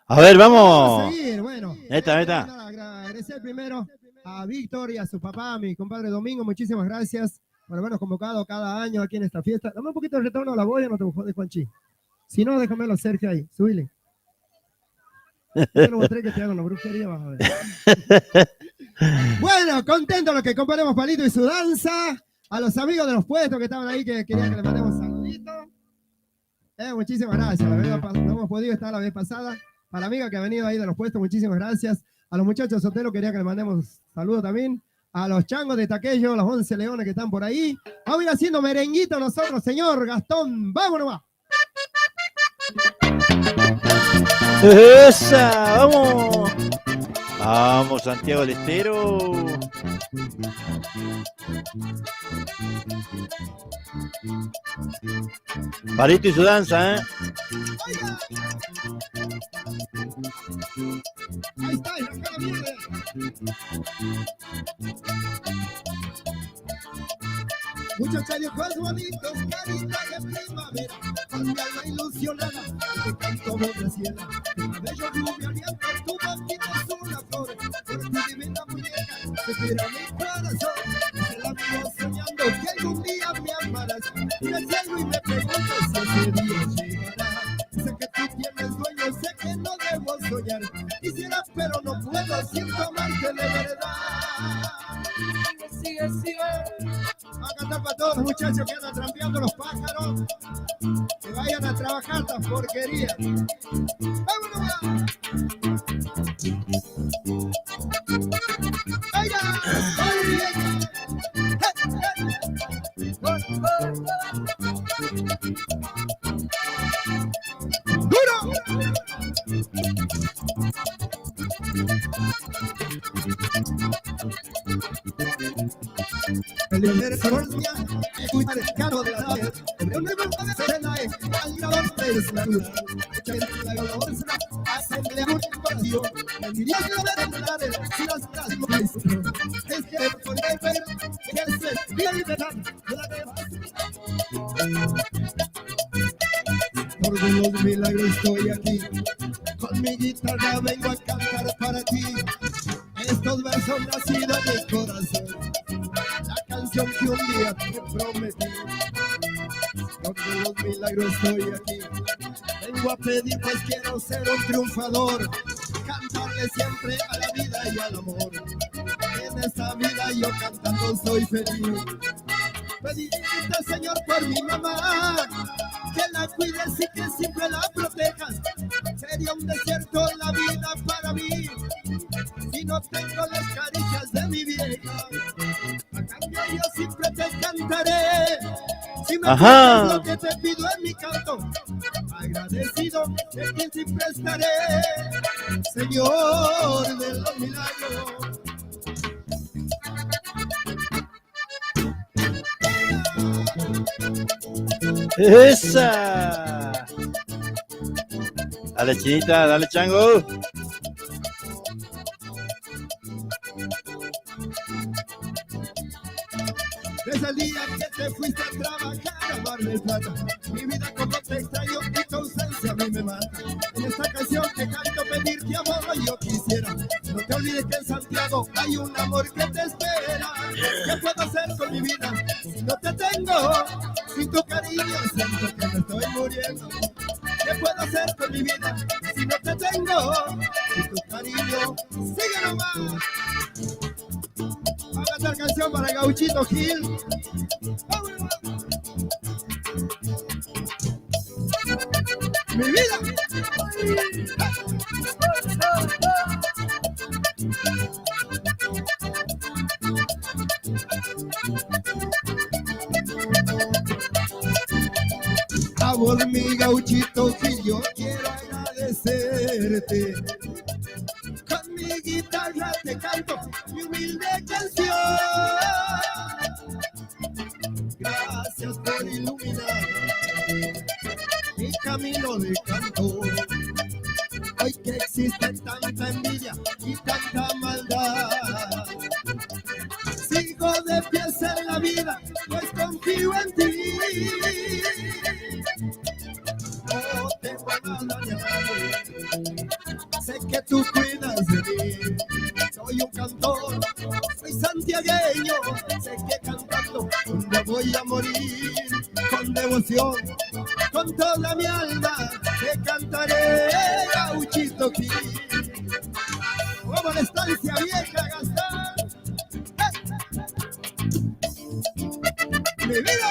[SPEAKER 3] A ver,
[SPEAKER 10] Vamos
[SPEAKER 3] vamos.
[SPEAKER 10] a seguir, bueno.
[SPEAKER 3] Neta.
[SPEAKER 10] Agradecer primero a Víctor y a su papá, a mi compadre Domingo. Muchísimas gracias por habernos convocado cada año aquí en esta fiesta. Dame un poquito de retorno a la boya, no te jodes, Juanchi. Si no, déjamelo, Sergio, ahí. Subile. Yo lo mostré que te hago una brujería, vas a ver. Bueno, contento los que comparemos Palito y su danza. A los amigos de los puestos que estaban ahí, que querían que les mandemos un saludito. Muchísimas gracias. La verdad, no hemos podido estar la vez pasada. Para la amiga que ha venido ahí de los puestos, muchísimas gracias. A los muchachos solteros quería que les mandemos saludos también. A los changos de Taquello, los 11 leones que están por ahí. Vamos a ir haciendo merenguito nosotros, señor Gastón. ¡Vámonos más!
[SPEAKER 3] ¡Esa! ¡Vamos! Vamos, Santiago del Estero. Palito y su danza, ¿eh?
[SPEAKER 10] ¡Oiga! Ahí está, y la cara viene. Muchachos pues bonitos, carita de primavera, con mi alma ilusionada, te canto voz de ciela, tu cabello rubio aliento, tu boquita es una flor, por tu divina muñeca, te tira mi corazón, te la vivo soñando, que algún día me amarás, me ciego y me pregunto si ese día llegará, sé que tú tienes dueño, sé que no debo soñar, quisiera pero no puedo, siento amarte de verdad. Sigue. Va a cantar para todos los muchachos que andan trampeando los pájaros. Que vayan a trabajar estas porquerías. ¡Vámonos! ¡Vaya! ¡Duro! El líder se volvía, muy marcado de la edad, el león de vuelta de Senae, al grabador de su natura, la bolsa, hace un vacío, el diría que lo de la si las tras no hay sufro, es que por el ver, que el ser, y la libertad, de la por los milagros estoy aquí, con mi guitarra vengo a cantar para ti, estos versos nacidos de mi corazón. La canción que un día te prometí, con los milagros estoy aquí. Vengo a pedir, pues quiero ser un triunfador, cantarle siempre a la vida y al amor. En esta vida yo cantando soy feliz. Pedirte, Señor, por mi mamá, que la cuides y que siempre la protejas. Sería un desierto la vida para mí, si no tengo las caricias de mi vieja. A cambio yo siempre te cantaré, si me pides lo que te pido en mi canto, agradecido de quien siempre estaré, Señor de los milagros.
[SPEAKER 3] ¡Esa! Dale, Chinita, dale, Chango.
[SPEAKER 10] Desde el día que te fuiste a trabajar a Mar del Plata, mi vida como te extraño y tu ausencia a mí me mata. En esta canción que canto pedirte amor yo quisiera, no te olvides que en Santiago hay un amor que te espera. ¿Qué puedo hacer con mi vida si no te tengo? Sin tu cariño siento que me estoy muriendo. ¿Qué puedo hacer con mi vida si no te tengo? Sin tu cariño, sigue nomás. Voy a cantar canción para Gauchito Gil. ¡Vámonos! Mi vida. A vos, mi Gauchito Gil, yo quiero agradecerte. Con mi guitarra te canto mi humilde canción. Gracias por iluminar mi camino de canto. Hoy que existe tanta envidia y tanta maldad, sigo de pies en la vida, pues confío en ti. No tengo nada ni a nadie, sé que tú cuidas de mí. Soy un cantor, soy santiagueño, sé que cantando me voy a morir. Con devoción, con toda mi alma, te cantaré, Gauchito Gil. Como la estancia vieja, Gastón. ¡Mi vida!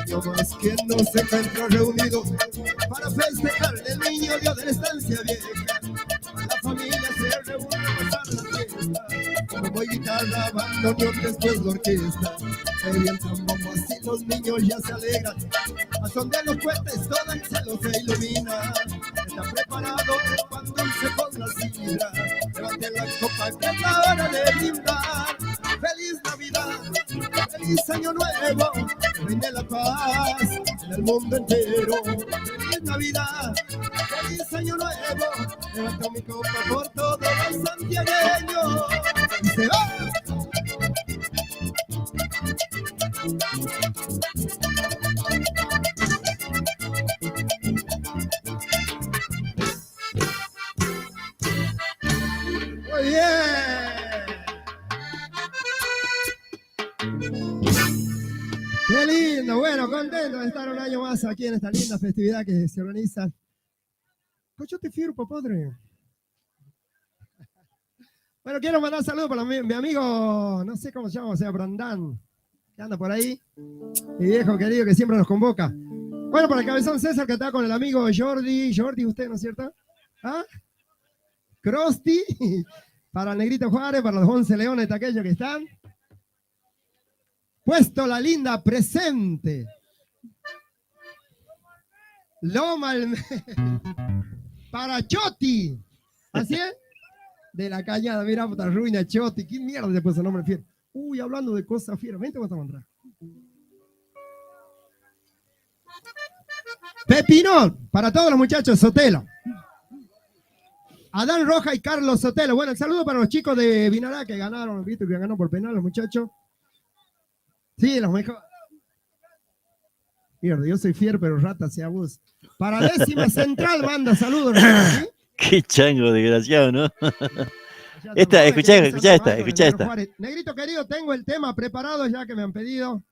[SPEAKER 10] Yo más que nos encuentro reunidos para festejar el niño Dios de la estancia vieja. La familia se reúne a pasar la fiesta. Como voy guitarra, bandoneón, después la orquesta. Revientan bombos y los niños ya se alegran. A son de los cohetes todo el cielo se ilumina. Está preparado cuando se ponga la sidra. Levante la copa que es la hora de brindar. ¡Feliz Navidad! ¡Feliz Año Nuevo! ¡Rinde la paz en el mundo entero! ¡Feliz Navidad! ¡Feliz Año Nuevo! Levanto mi copa por todos los santiagueños. ¡Y se va! Muy bien. Qué lindo, bueno, contento de estar un año más aquí en esta linda festividad que se organiza. Yo te firpo, padre. Bueno, quiero mandar saludos para mi amigo, no sé cómo se llama, o sea, Brandán, que anda por ahí, mi viejo querido que siempre nos convoca. Bueno, para el cabezón César, que está con el amigo Jordi, usted, ¿no es cierto? ¿Ah? Crosti, para el Negrito Juárez, para los 11 leones de aquellos que están. Puesto la linda presente. Loma para Choti. ¿Así es? De la cañada, mira, puta ruina Choti. ¿Qué mierda le puso el nombre fiero? Uy, hablando de cosas fieras. Vente, vamos a encontrar. Pepinón, para todos los muchachos, Sotelo. Adán Roja y Carlos Sotelo. Bueno, el saludo para los chicos de Vinará que ganaron, ¿viste? Que ganaron por penal los muchachos. Sí, los mejores. Mierda, yo soy fier, pero rata sea vos. Para Décima Central, manda saludos. ¿Sí?
[SPEAKER 3] Qué chango desgraciado, ¿no? Escuchá esta.
[SPEAKER 10] Negrito querido, tengo el tema preparado ya que me han pedido.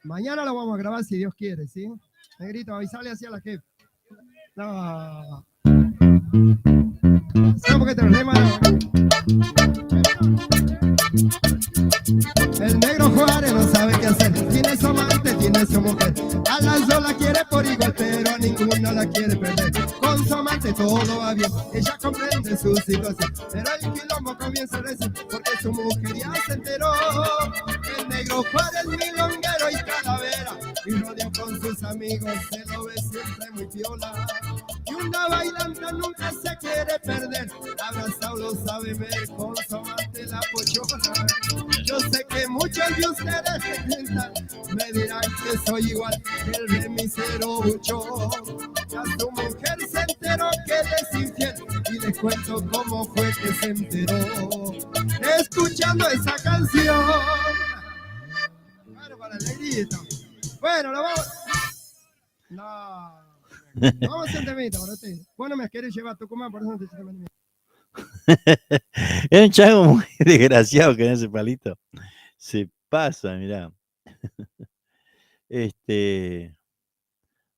[SPEAKER 10] Mañana lo vamos a grabar si Dios quiere, ¿sí? Negrito, avisale así a la jefa. No. ¿Sabes por qué te lo remalo? El negro Juárez no sabe qué hacer. Tiene su amante, tiene su mujer. A las dos la quiere por igual, pero a ninguna la quiere perder. Con su amante todo va bien, ella comprende su situación. Pero el quilombo comienza a decir, porque su mujer ya se enteró. El negro Juárez milonguero y calavera, y rodeado con sus amigos, se lo ve siempre muy piola. Y una bailanta nunca se quiere perder, abrazado lo sabe ver, con su amante la pochona. Yo sé que muchos de ustedes me piensan, me dirán que soy igual que el remisero Buchón. Ya su mujer se enteró que es infiel y les cuento cómo fue que se enteró. Escuchando esa canción. Bueno, para el negrito. Bueno, lo vamos. No. Vamos a hacer un temita, brote. Vos no me querés llevar a Tucumán, por eso no te hice temita.
[SPEAKER 3] Es un chango muy desgraciado que en ese palito se pasa, mirá.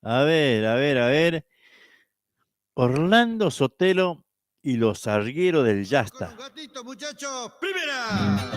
[SPEAKER 3] A ver. Orlando Sotelo y los Argueros del Yasta.
[SPEAKER 6] Con un gatito, muchachos. ¡Primera!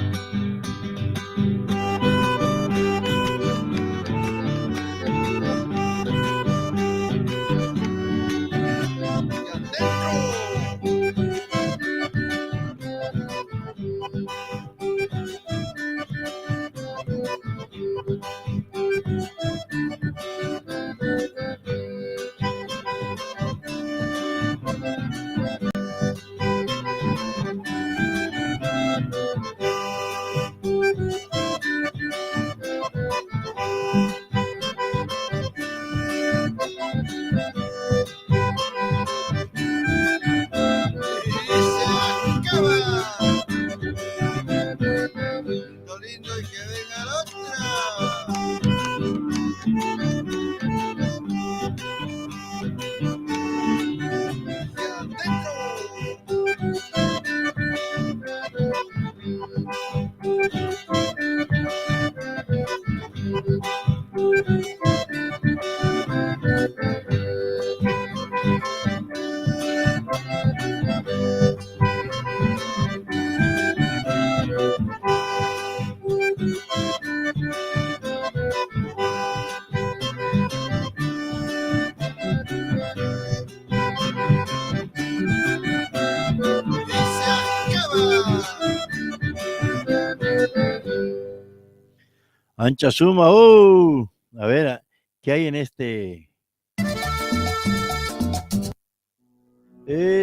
[SPEAKER 3] Ancha Suma, a ver, ¿qué hay en este?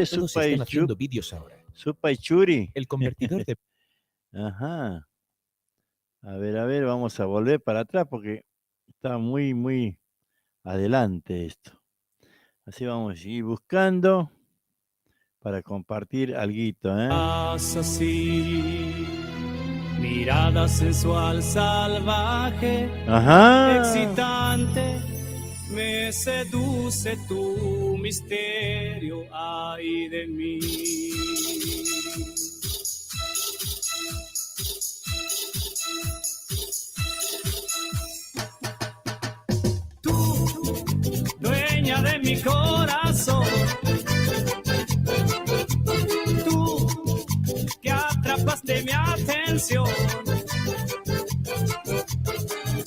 [SPEAKER 11] Todos están haciendo vídeos ahora.
[SPEAKER 3] Supa y Churi.
[SPEAKER 11] El convertidor de...
[SPEAKER 3] Ajá. A ver, vamos a volver para atrás porque está muy adelante esto. Así vamos a ir buscando para compartir alguito, ¿eh?
[SPEAKER 12] Así, mirada sensual, salvaje,
[SPEAKER 3] Ajá.
[SPEAKER 12] excitante, me seduce tu misterio, ay de mí. Tú, dueña de mi corazón, tú que atrapaste mi atención.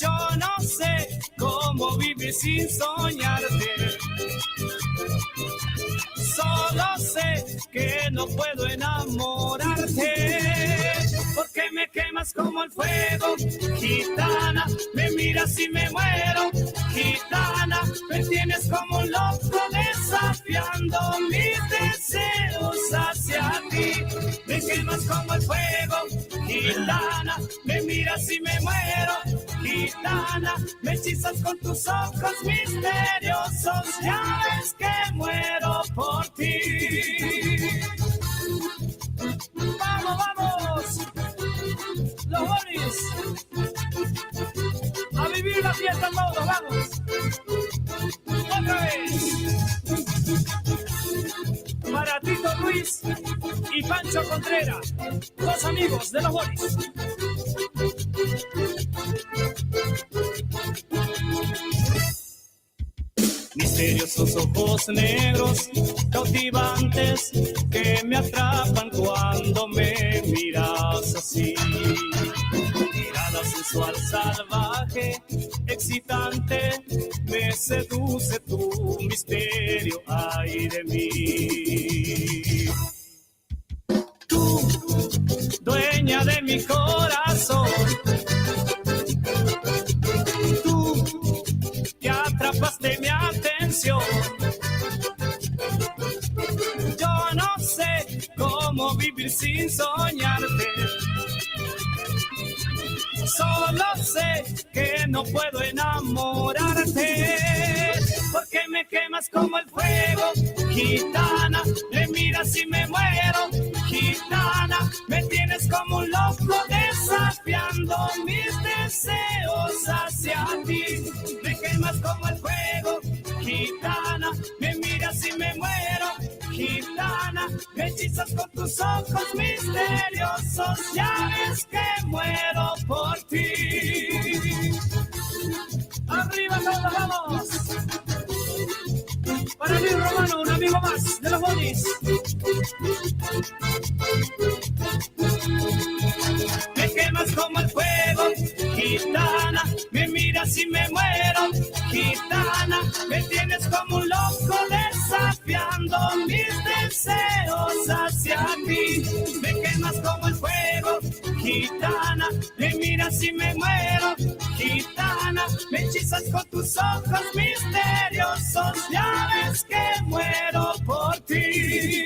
[SPEAKER 12] Yo no sé cómo vivir sin soñarte. Solo sé que no puedo enamorarte. Porque me quemas como el fuego, gitana. Me miras y me muero, gitana. Me tienes como un loco desafiando mis deseos hacia ti. Me quemas como el fuego, gitana. Me miras y me muero, gitana. Me hechizas con tus ojos misteriosos. Ya ves que muero por ti. ¡Vamos! Los Boris. A vivir la fiesta en modo, vamos. Otra vez. Para Tito Luis y Pancho Contreras, dos amigos de los Boris. Misteriosos ojos negros, cautivantes, que me atrapan cuando me miras así. Mirada sensual, salvaje, excitante, me seduce tu misterio, ay de mí. Tú, dueña de mi corazón, tú que atrapaste mi atención. Yo no sé cómo vivir sin soñarte. Solo sé que no puedo enamorarte. Porque me quemas como el fuego, gitana. Me miras y me muero, gitana. Me tienes como un loco desafiando mis deseos hacia ti. Me quemas como el fuego, gitana. me muero. Gitana, me hechizas con tus ojos misteriosos, ya ves que muero por ti. Arriba todos, vamos. Para Luis Romano, un amigo más de los bonis. Me quemas como el fuego, gitana, me miras y me muero, gitana, me tienes como un loco desafiando mis deseos hacia ti. Me quemas como el fuego, gitana, me miras y me muero, gitana, me hechizas con tus ojos misteriosos, ya ves que muero por ti.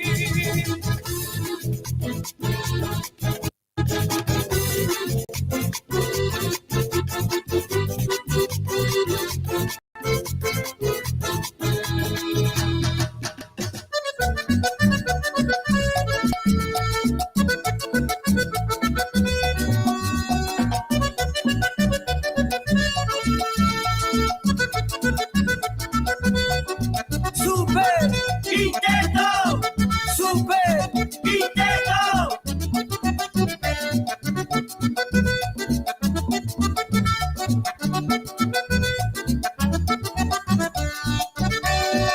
[SPEAKER 13] Super Quinteto, Super Quinteto.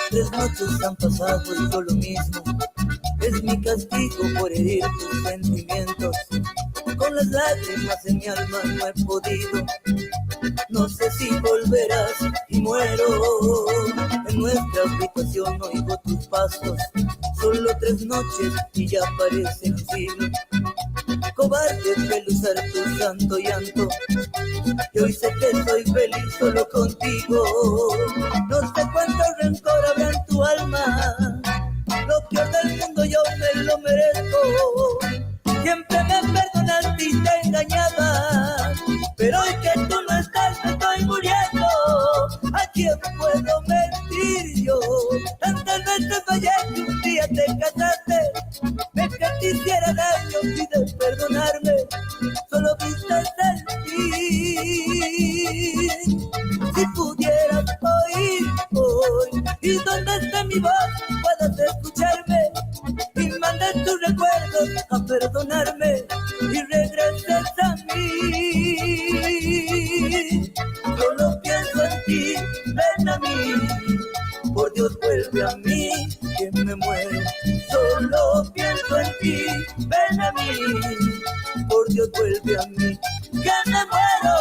[SPEAKER 14] 3 noches han pasado y yo lo mismo. Es mi castigo por herir tus sentimientos. Con las lágrimas en mi alma no he podido. No sé si volverás y muero. En nuestra habitación oigo tus pasos. Solo 3 noches y ya parecen siglos. Cobarde suele usar tu santo llanto. Y hoy sé que soy feliz solo contigo. No sé cuánto rencor habrá en tu alma. Lo peor del mundo yo me lo merezco. Siempre me perdonaste y te engañaba. Pero hoy que tú no estás me estoy muriendo. ¿A quién puedo mentir yo? Tantas veces fallé que un día te casaste. Ves que te hiciera daño, pides perdonarme. Solo viste el fin. Si pudieras oír hoy y donde esté mi voz puedas escucharme y mandes tus recuerdos a perdonarme y regreses a mí. Solo pienso en ti, ven a mí. Por Dios vuelve a mí, que me muero. Solo pienso en ti, ven a mí. Por Dios vuelve a mí, que me muero.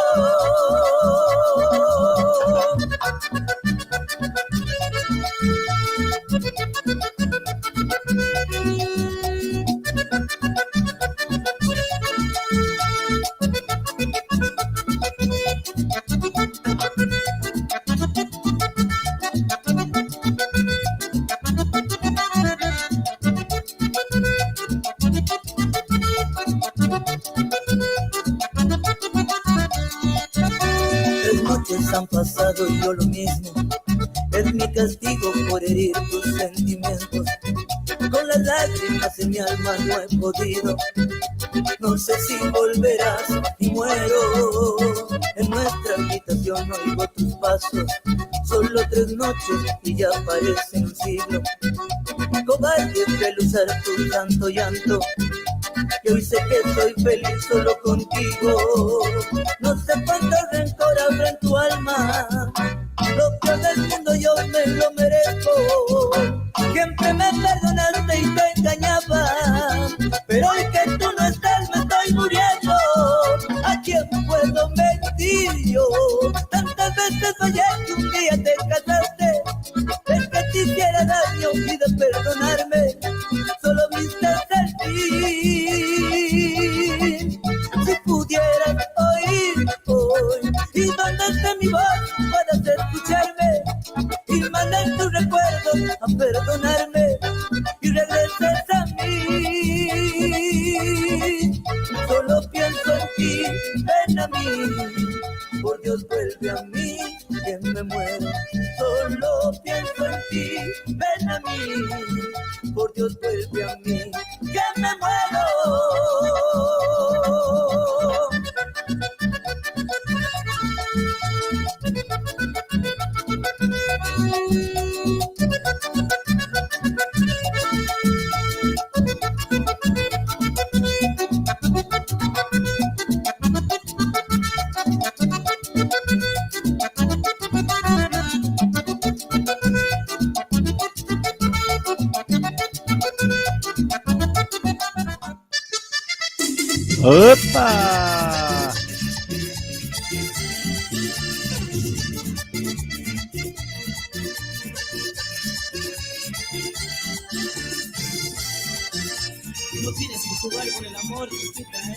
[SPEAKER 14] Han pasado y yo lo mismo. Es mi castigo por herir tus sentimientos. Con las lágrimas en mi alma no he podido. No sé si volverás y muero. En nuestra habitación oigo tus pasos. Solo 3 noches y ya parecen un siglo. Cobarde suele usar tu santo llanto. Y hoy sé que soy feliz solo contigo. No sé cuánto rencor habrá en tu alma. Lo peor del mundo yo me lo merezco. Siempre me perdonaste y te engañaba. Pero hoy que tú no estás me estoy muriendo. ¿A quién puedo mentir yo? Tantas veces fallé que un día te casaste. Es que te hiciera daño, pides perdonarme. Solo viste el fin. Si pudieras oír hoy y donde esté mi voz puedas escucharme y mandar tus recuerdos a perdonarme y regreses a mí. Solo pienso en ti, ven a mí. Por Dios vuelve a mí, que me muero. Solo pienso en ti, ven a mí. Por Dios vuelve a mí, que me muero.
[SPEAKER 3] ¡Opa!
[SPEAKER 13] No tienes que jugar con el amor, chiquita, ¿eh?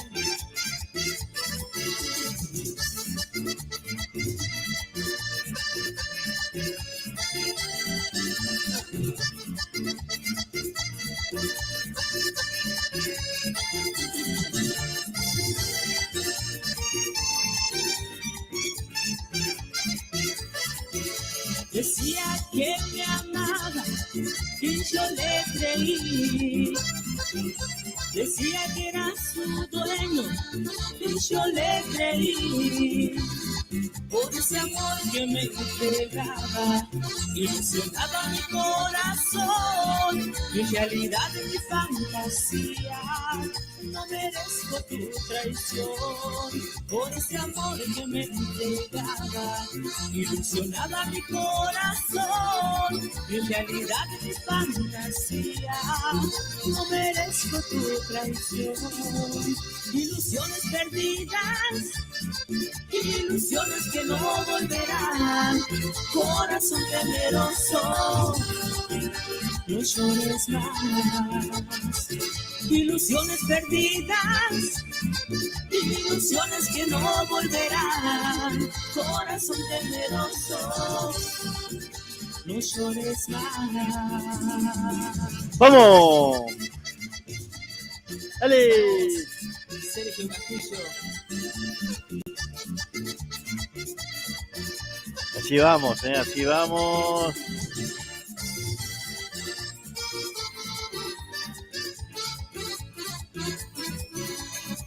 [SPEAKER 13] Decía que me amaba y yo le creí. Decía que era su dueño y yo le creí. Por ese amor que me entregaba, ilusionaba mi corazón. Mi realidad y mi fantasía, no merezco tu traición. Por ese amor que me entregaba, ilusionaba mi corazón. Mi realidad y mi fantasía, no merezco tu traición. Ilusiones perdidas, ilusiones que no volverán. Corazón temeroso, no llores más. Ilusiones perdidas, ilusiones que no volverán. Corazón temeroso, no llores más.
[SPEAKER 3] ¡Vamos! ¡Dale!
[SPEAKER 13] Sergio Castillo.
[SPEAKER 3] Así vamos, así vamos.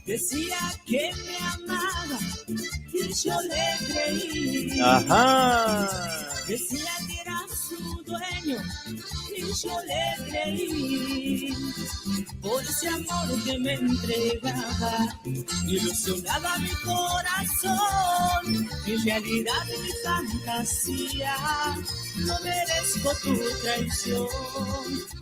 [SPEAKER 13] Decía que me amaba y yo le creí.
[SPEAKER 3] Ajá.
[SPEAKER 13] Decía que era su dueño y yo le creí. Por ese amor que me entregaba, ilusionaba mi corazón. Mi realidad y mi fantasía, no merezco tu traición.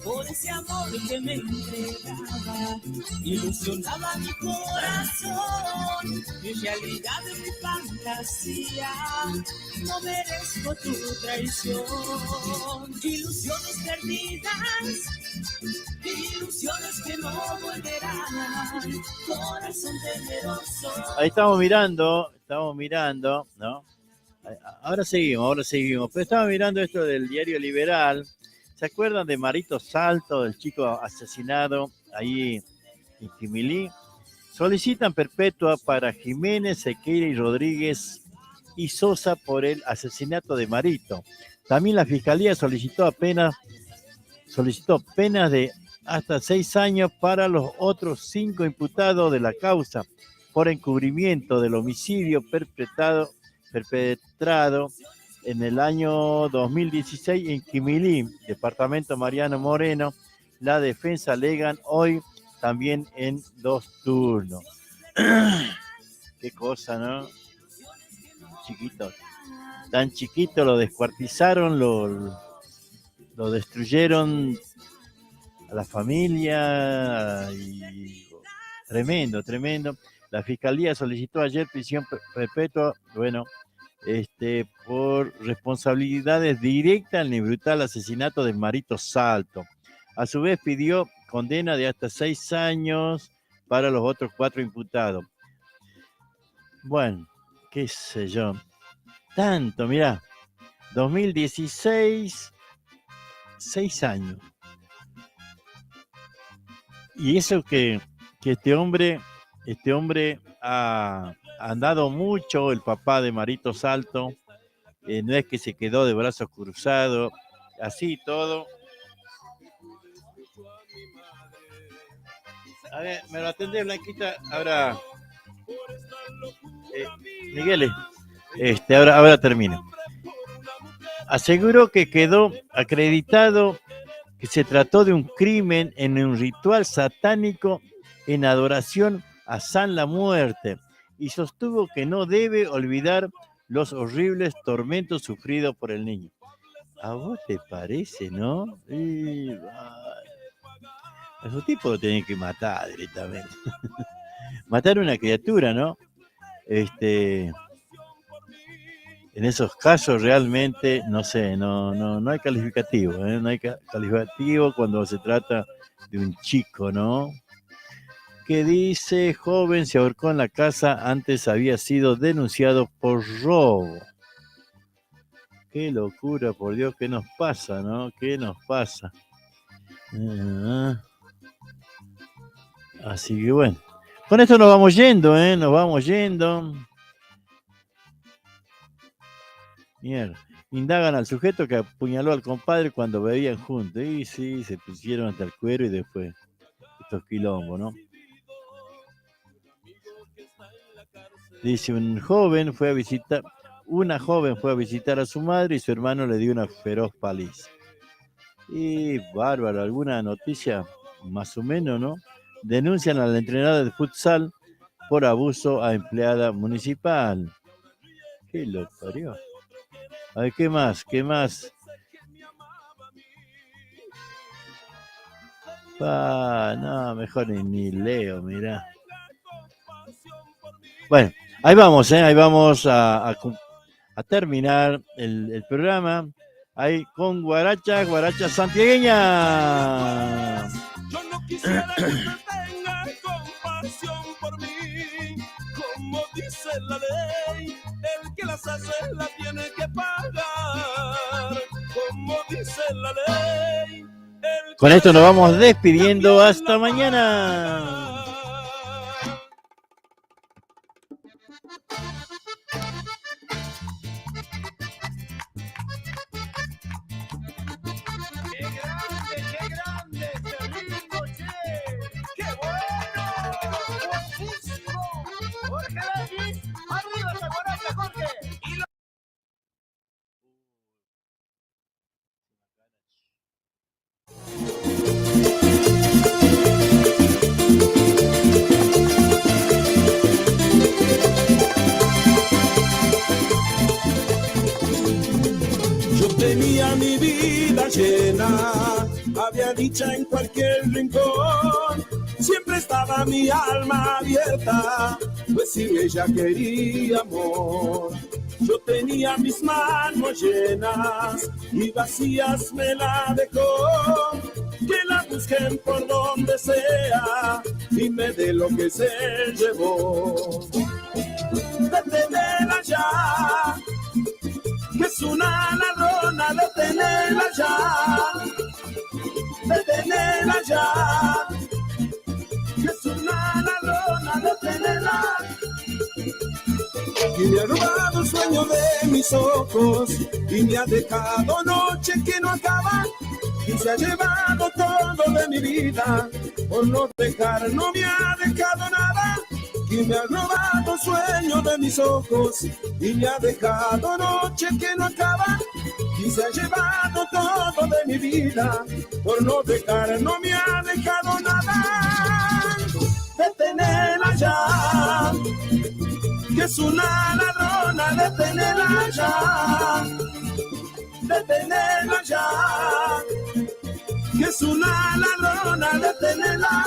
[SPEAKER 13] Por ese amor que me entregaba, ilusionaba mi corazón. Mi realidad y mi fantasía, no merezco tu traición. Ilusiones perdidas, ilusiones que no volverán. Corazón temeroso.
[SPEAKER 3] Ahí estamos mirando, ¿no? Ahora seguimos. Pero estaba mirando esto del Diario Liberal. ¿Se acuerdan de Marito Salto, el chico asesinado ahí en Quimilí? Solicitan perpetua para Jiménez, Sequeira y Rodríguez y Sosa por el asesinato de Marito. También la Fiscalía solicitó penas de hasta 6 años para los otros 5 imputados de la causa por encubrimiento del homicidio perpetrado en el año 2016 en Quimilí, departamento Mariano Moreno. La defensa alegan hoy también en 2 turnos. Qué cosa, ¿no? Chiquito. Tan chiquito, lo descuartizaron, lo destruyeron a la familia y tremendo. La Fiscalía solicitó ayer prisión perpetua, por responsabilidades directas en el brutal asesinato de Marito Salto. A su vez pidió condena de hasta 6 años para los otros 4 imputados. Bueno, qué sé yo. Tanto, mirá, 2016, 6 años. Y eso que este hombre ha andado mucho, el papá de Marito Salto, no es que se quedó de brazos cruzados, así todo. A ver, me lo atendés, Blanquita, ahora, Miguel, ahora termino. Aseguró que quedó acreditado que se trató de un crimen en un ritual satánico en adoración a San la Muerte y sostuvo que no debe olvidar los horribles tormentos sufridos por el niño. ¿A vos te parece, no? A esos tipos lo tienen que matar directamente. matar una criatura, ¿no? En esos casos realmente, no sé, no hay calificativo, ¿eh? No hay calificativo cuando se trata de un chico, ¿no? Que dice, joven se ahorcó en la casa, antes había sido denunciado por robo. Qué locura, por Dios, ¿qué nos pasa, no? ¿Qué nos pasa? Así que bueno, con esto nos vamos yendo, ¿eh? Nos vamos yendo. Mierda. Indagan al sujeto que apuñaló al compadre cuando bebían juntos. Y sí, se pusieron hasta el cuero y después estos quilombos, ¿no? Dice, una joven fue a visitar a su madre y su hermano le dio una feroz paliza. Y bárbaro, alguna noticia más o menos, ¿no? Denuncian a la entrenadora de futsal por abuso a empleada municipal. ¿Qué lo parió? A ver, ¿qué más? ¿Qué más? No, mejor ni leo, mirá. Bueno, ahí vamos, ahí vamos a terminar el programa. Ahí con guaracha santiagueña.
[SPEAKER 1] Yo no quisiera que tenga compasión por mí, como dice la ley, el que las hace la tiene que pagar, como dice la ley.
[SPEAKER 3] Con esto nos vamos despidiendo, hasta mañana.
[SPEAKER 1] ¡Qué grande, qué lindo, che! ¡Qué bueno! ¡Buenísimo! Jorge Davis, arriba esa guaracha, Jorge.
[SPEAKER 8] Yo tenía mi vida llena, había dicha en cualquier rincón, siempre estaba mi alma abierta, pues si ella quería amor. Yo tenía mis manos llenas y vacías me la dejó, que la busquen por donde sea y me dé lo que se llevó. Deténela ya, que es una ladrona, deténela ya, deténela ya, que es una ladrona, deténela. Y me ha robado el sueño de mis ojos y me ha dejado noche que no acaba y se ha llevado todo de mi vida, por no dejar no me ha dejado nada. Y me ha robado el sueño de mis ojos y me ha dejado noche que no acaba y se ha llevado todo de mi vida, por no dejar no me ha dejado nada. Deténela ya, que es una ladrona, deténela ya, deténela ya, que es una ladrona, deténela.